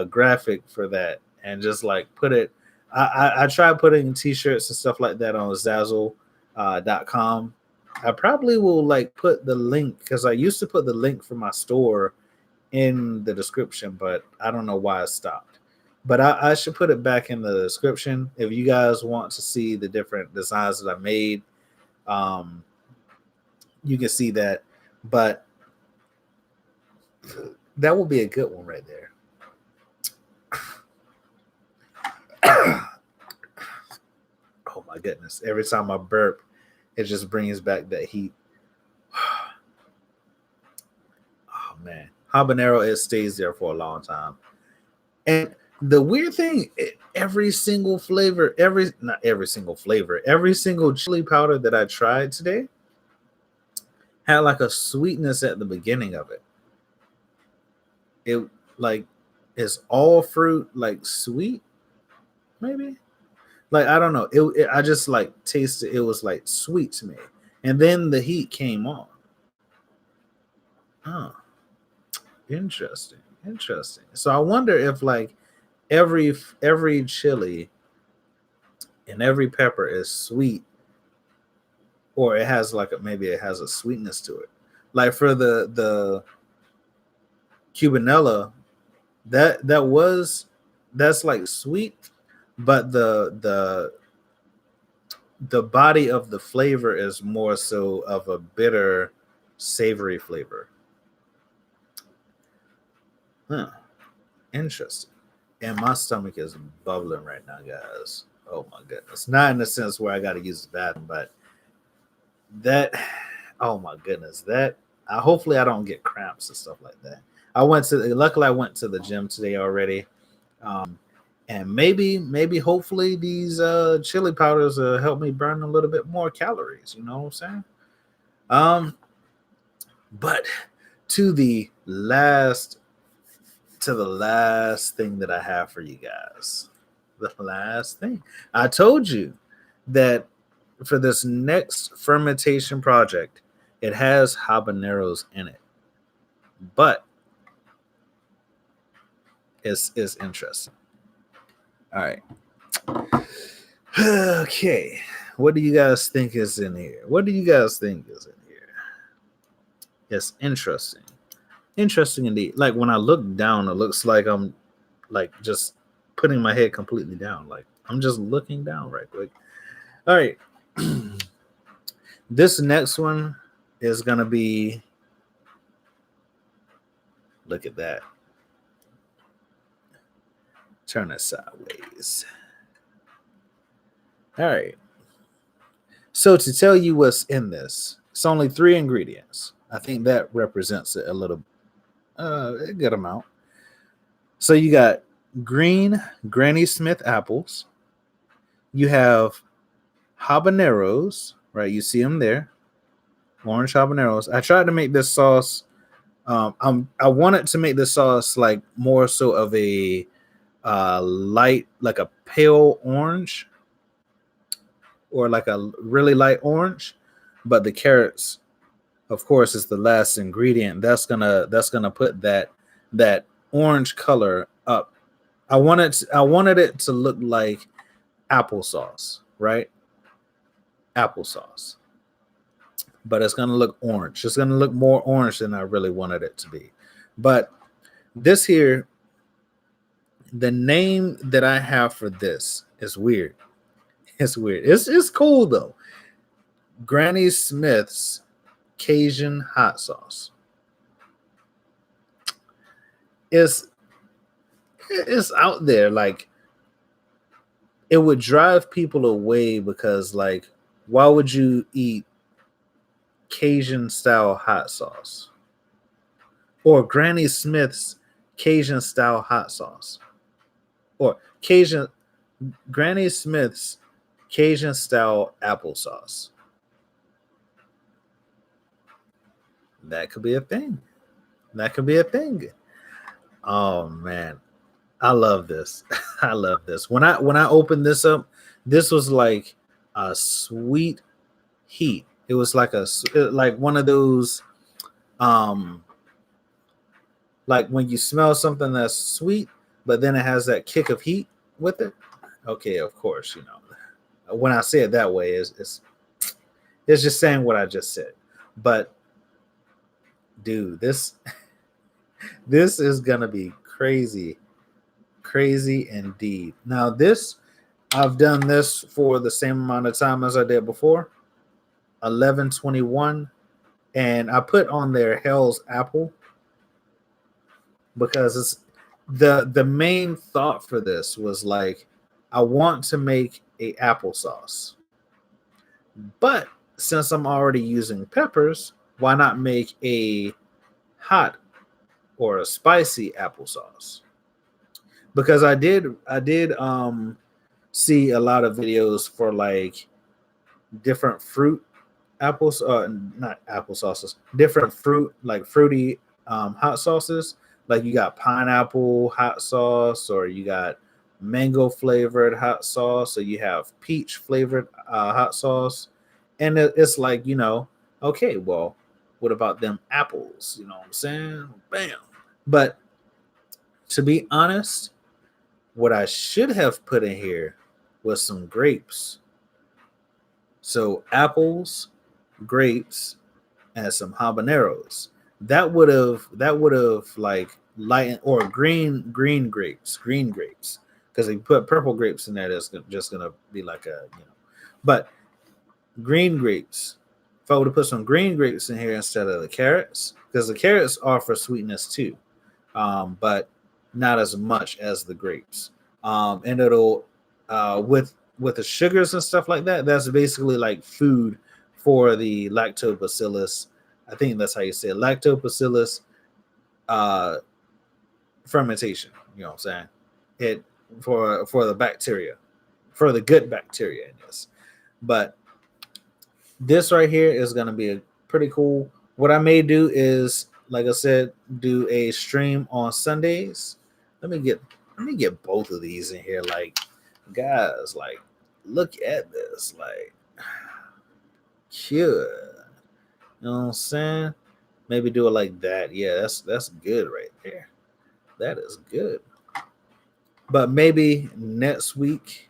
graphic for that and just like put it. I tried putting t-shirts and stuff like that on Zazzle.com. I probably will like put the link, because I used to put the link for my store in the description, but I don't know why I stopped. But I should put it back in the description if you guys want to see the different designs that I made. You can see that, but that will be a good one right there. Oh my goodness. Every time I burp, it just brings back that heat. Oh man. Habanero, it stays there for a long time. And the weird thing, every single flavor, every single chili powder that I tried today had like a sweetness at the beginning of it. It like is all fruit, like sweet, maybe. Like I don't know. I just like tasted it was like sweet to me, and then the heat came on. Oh, interesting. So I wonder if like every chili and every pepper is sweet, or it has like maybe it has a sweetness to it. Like for the cubanella, that's like sweet, but the body of the flavor is more so of a bitter, savory flavor. Huh. Interesting. And my stomach is bubbling right now, guys. Oh my goodness. Not in the sense where I got to use the bathroom, but that, oh my goodness, that, hopefully I don't get cramps and stuff like that. Luckily I went to the gym today already. And maybe hopefully these chili powders help me burn a little bit more calories. You know what I'm saying? But to the last thing that I have for you guys. The last thing. I told you that for this next fermentation project, it has habaneros in it. But it's interesting. All right. Okay. What do you guys think is in here? It's interesting. Interesting indeed. Like when I look down, it looks like I'm like just putting my head completely down. Like I'm just looking down right quick. All right. This next one is gonna be, look at that. Turn it sideways. All right. So to tell you what's in this, it's only 3 ingredients. I think that represents it a good amount. So you got green Granny Smith apples. You have habaneros, right? You see them there, orange habaneros. I tried to make this sauce. I wanted to make this sauce like more so of a light, like a pale orange, or like a really light orange, but the carrots, of course, is the last ingredient. That's gonna put that orange color up. I wanted it to look like applesauce, right? Applesauce, but it's gonna look orange. It's gonna look more orange than I really wanted it to be. But this here, the name that I have for this is weird. It's weird. It's cool though. Granny Smith's Cajun hot sauce. It's it's out there. Like, it would drive people away because, like, why would you eat Cajun style hot sauce or Granny Smith's Cajun style hot sauce or Cajun Granny Smith's Cajun style applesauce? That could be a thing. That could be a thing. Oh man, I love this. I love this. When I opened this up, this was like a sweet heat. It was like like one of those, um like when you smell something that's sweet, but then it has that kick of heat with it. Okay, of course, when I say it that way, it's just saying what I just said. But dude, this is gonna be crazy, crazy indeed. Now this, I've done this for the same amount of time as I did before, 11:21, and I put on there Hell's Apple because it's the main thought for this was like, I want to make a applesauce, but since I'm already using peppers, why not make a hot or a spicy applesauce? Because I did see a lot of videos for like different fruit apples, not applesauces, different fruit, like fruity hot sauces. Like, you got pineapple hot sauce, or you got mango flavored hot sauce, or you have peach flavored hot sauce. And it's like, okay, well, what about them apples? You know what I'm saying? Bam. But to be honest, what I should have put in here was some grapes. So apples, grapes, and some habaneros. That would have like lightened, or green grapes, because if you put purple grapes in there, that's just gonna be like but green grapes. If I would have put some green grapes in here instead of the carrots, because the carrots are for sweetness too, but not as much as the grapes. And it'll, with the sugars and stuff like that, that's basically like food for the lactobacillus. I think that's how you say it, lactobacillus uh, fermentation. You know what I'm saying? It for the bacteria, for the good bacteria in this. But this right here is going to be a pretty cool. What I may do is, like I said, do a stream on Sundays. Let me get both of these in here. Like, guys, like, look at this. Like, cute. You know what I'm saying? Maybe do it like that. Yeah, that's good right there. That is good. But maybe next week,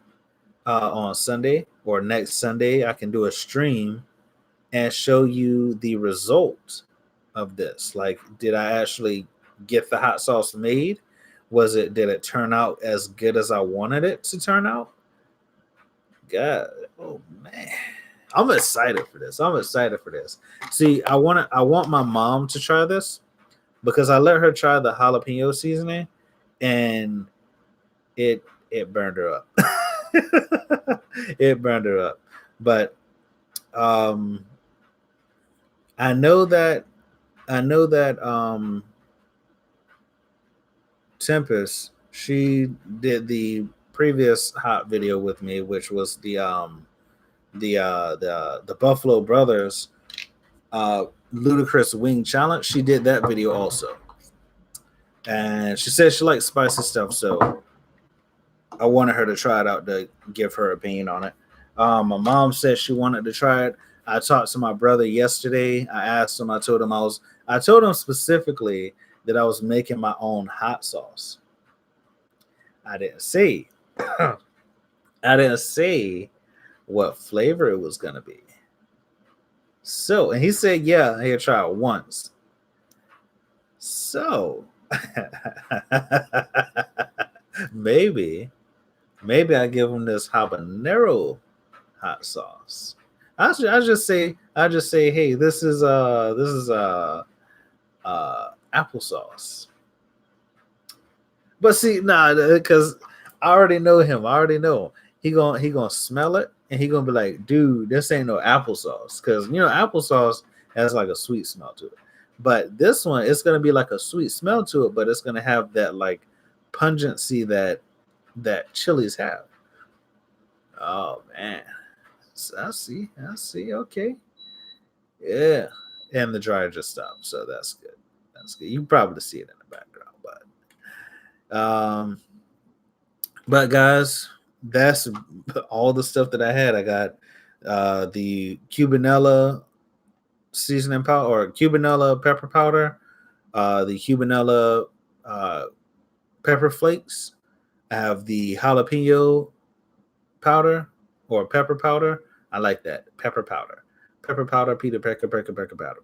on Sunday, or next Sunday, I can do a stream and show you the result of this. Like, did I actually get the hot sauce made? Did it turn out as good as I wanted it to turn out? God, oh man. I'm excited for this. See, I want my mom to try this, because I let her try the jalapeno seasoning, and it burned her up. It burned her up. But I know that Tempest, she did the previous hot video with me, which was the Buffalo Brothers ludicrous wing challenge. She did that video also, and she said she likes spicy stuff. So I wanted her to try it out to give her opinion on it. My mom said she wanted to try it. I talked to my brother yesterday. I asked him. I told him specifically that I was making my own hot sauce. I didn't say. I didn't say what flavor it was gonna be. So, and he said, yeah, he'll try it once. So, maybe I give him this habanero hot sauce. I just say, hey, this is applesauce. But see, nah, because I already know him. I already know he gonna smell it and he gonna be like, dude, this ain't no applesauce. Because applesauce has like a sweet smell to it. But this one, it's gonna be like a sweet smell to it, but it's gonna have that like pungency that chilies have. Oh man. I see. Okay. Yeah. And the dryer just stopped, so that's good. That's good. You can probably see it in the background, but guys, that's all the stuff that I had. I got the Cubanella seasoning powder or Cubanella pepper powder, the Cubanella pepper flakes. I have the jalapeno powder or pepper powder. I like that pepper powder. Pepper powder, Peter Pecker, pepper powder.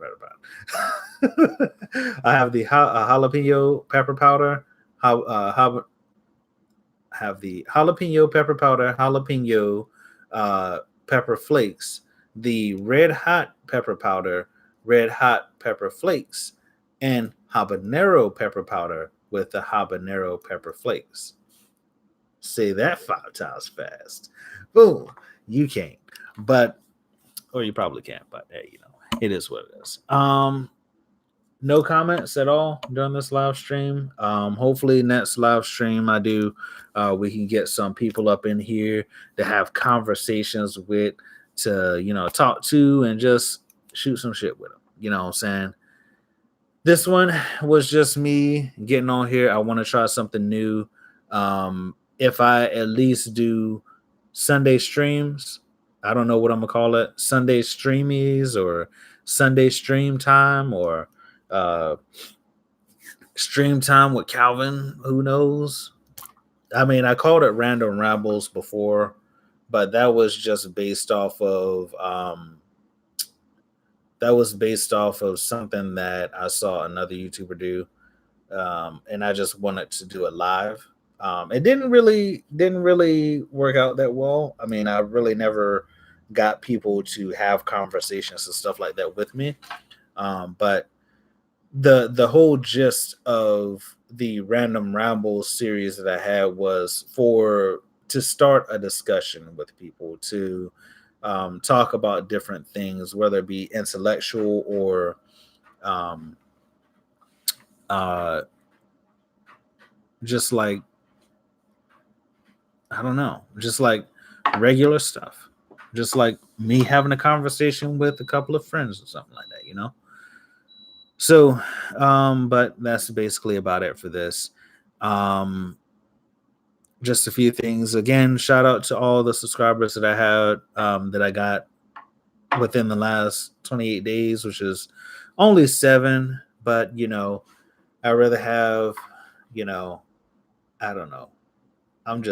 I have the jalapeno pepper powder. Have the jalapeno pepper powder, jalapeno pepper flakes, the red hot pepper powder, red hot pepper flakes, and habanero pepper powder with the habanero pepper flakes. Say that 5 times fast. Boom. You can't. Or you probably can't, but hey, it is what it is. No comments at all during this live stream. Hopefully next live stream I do, we can get some people up in here to have conversations with, to talk to and just shoot some shit with them. You know what I'm saying? This one was just me getting on here. I want to try something new. If I at least do Sunday streams, I don't know what I'm gonna call it, Sunday streamies or Sunday stream time or stream time with Calvin. Who knows? I mean, I called it random rambles before, but that was just based off of something that I saw another YouTuber do, and I just wanted to do it live. It didn't really work out that well. I mean, I really never got people to have conversations and stuff like that with me. But the whole gist of the random ramble series that I had was to start a discussion with people to talk about different things, whether it be intellectual or just like, I don't know, just like regular stuff, just like me having a conversation with a couple of friends or something like that. So, but that's basically about it for this. Just a few things. Again, shout out to all the subscribers that I had, that I got within the last 28 days, which is only 7. But I rather have, I don't know. I'm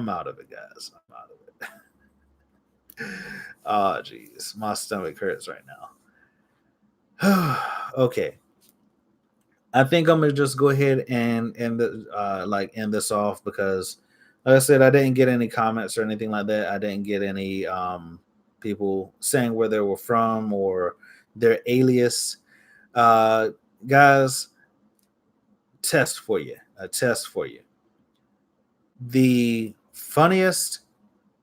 out of it, guys. I'm out of it. Oh, geez, my stomach hurts right now. Okay. I think I'm gonna just go ahead and end this off because, like I said, I didn't get any comments or anything like that. I didn't get any people saying where they were from or their alias. Guys, test for you. A test for you. The funniest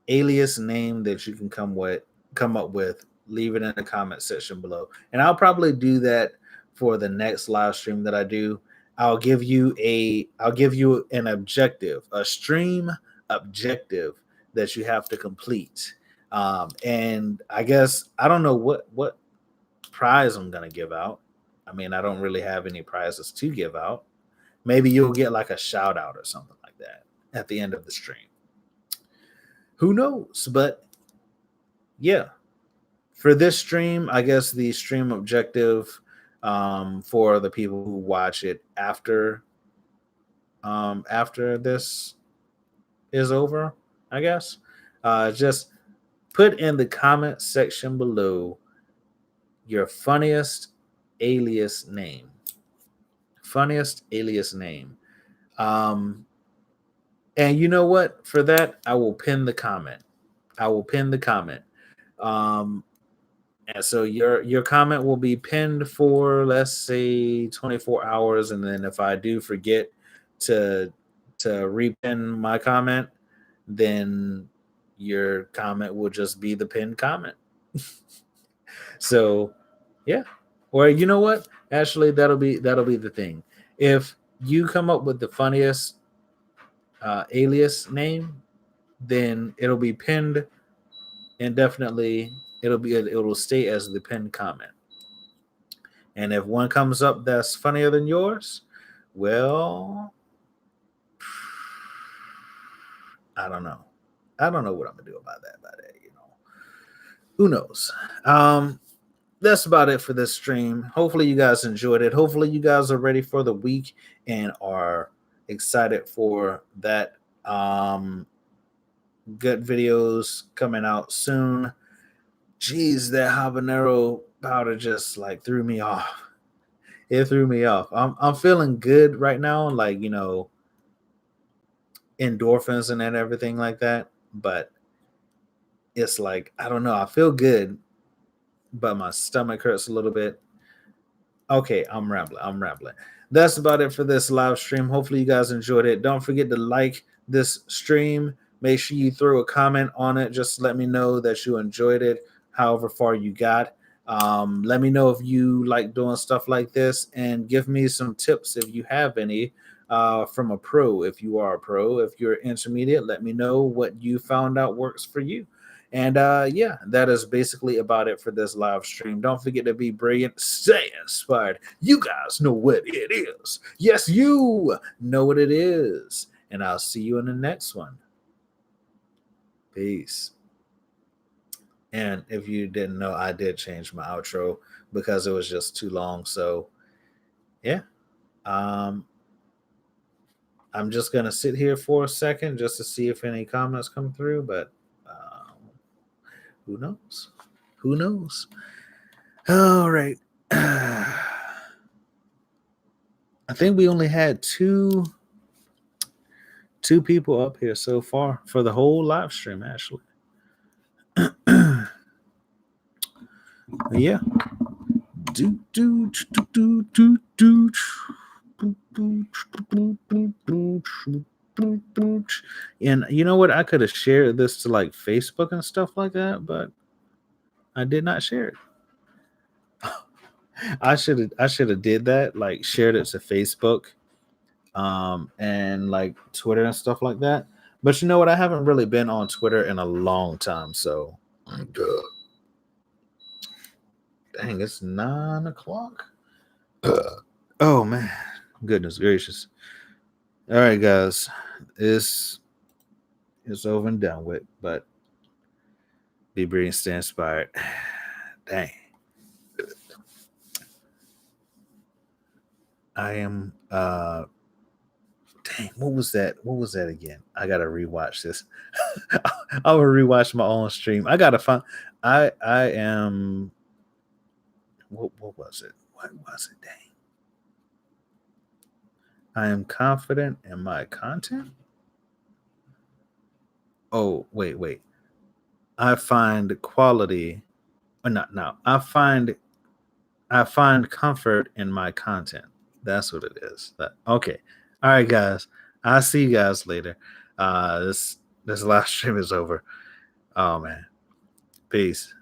alias name that you can come up with, leave it in the comment section below, and I'll probably do that for the next live stream that I do. I'll give you an objective, a stream objective that you have to complete. And I guess I don't know what prize I'm gonna give out. I mean, I don't really have any prizes to give out. Maybe you'll get like a shout out or something like that at the end of the stream. who knows? But yeah, for this stream, I guess the stream objective for the people who watch it after this is over, I guess, just put in the comment section below your funniest alias name. Funniest alias name. And you know what? For that, I will pin the comment. And so your comment will be pinned for, let's say, 24 hours, and then if I do forget to repin my comment, then your comment will just be the pinned comment. So yeah. Or you know what? Actually, that'll be the thing. If you come up with the funniest alias name, then it'll be pinned indefinitely. It'll stay as the pinned comment. And if one comes up that's funnier than yours, well, I don't know. I don't know what I'm gonna do about that. Who knows? That's about it for this stream. Hopefully you guys enjoyed it. Hopefully you guys are ready for the week and are excited for that. Good videos coming out soon. Jeez, that habanero powder just like threw me off. It threw me off. I'm feeling good right now, like, you know, endorphins and everything like that. But it's like, I don't know. I feel good, but my stomach hurts a little bit. Okay, I'm rambling. That's about it for this live stream. Hopefully you guys enjoyed it. Don't forget to like this stream. Make sure you throw a comment on it. Just let me know that you enjoyed it, however far you got. Let me know if you like doing stuff like this, and give me some tips if you have any from a pro. If you are a pro, if you're intermediate, let me know what you found out works for you. And yeah, that is basically about it for this live stream. Don't forget to be brilliant, stay inspired. You guys know what it is. Yes, you know what it is. And I'll see you in the next one. Peace. And if you didn't know, I did change my outro because it was just too long. So yeah. I'm just gonna sit here for a second just to see if any comments come through, but who knows? Who knows? All right. I think we only had two people up here so far for the whole live stream, actually. Yeah. And you know what? I could have shared this to like Facebook and stuff like that, but I did not share it. I should have did that, like shared it to Facebook, and like Twitter and stuff like that. But you know what? I haven't really been on Twitter in a long time, so dang, it's 9 o'clock. Oh man, goodness gracious! All right, guys, it's over and done with. But be brilliant, stay inspired. Dang. I am dang, what was that again? I gotta rewatch this. I will rewatch my own stream. I gotta find I am what was it? What was it? Dang. I am confident in my content. Oh, wait. I find quality or not now. I find comfort in my content. That's what it is. Okay. All right, guys. I'll see you guys later. This live stream is over. Oh man. Peace.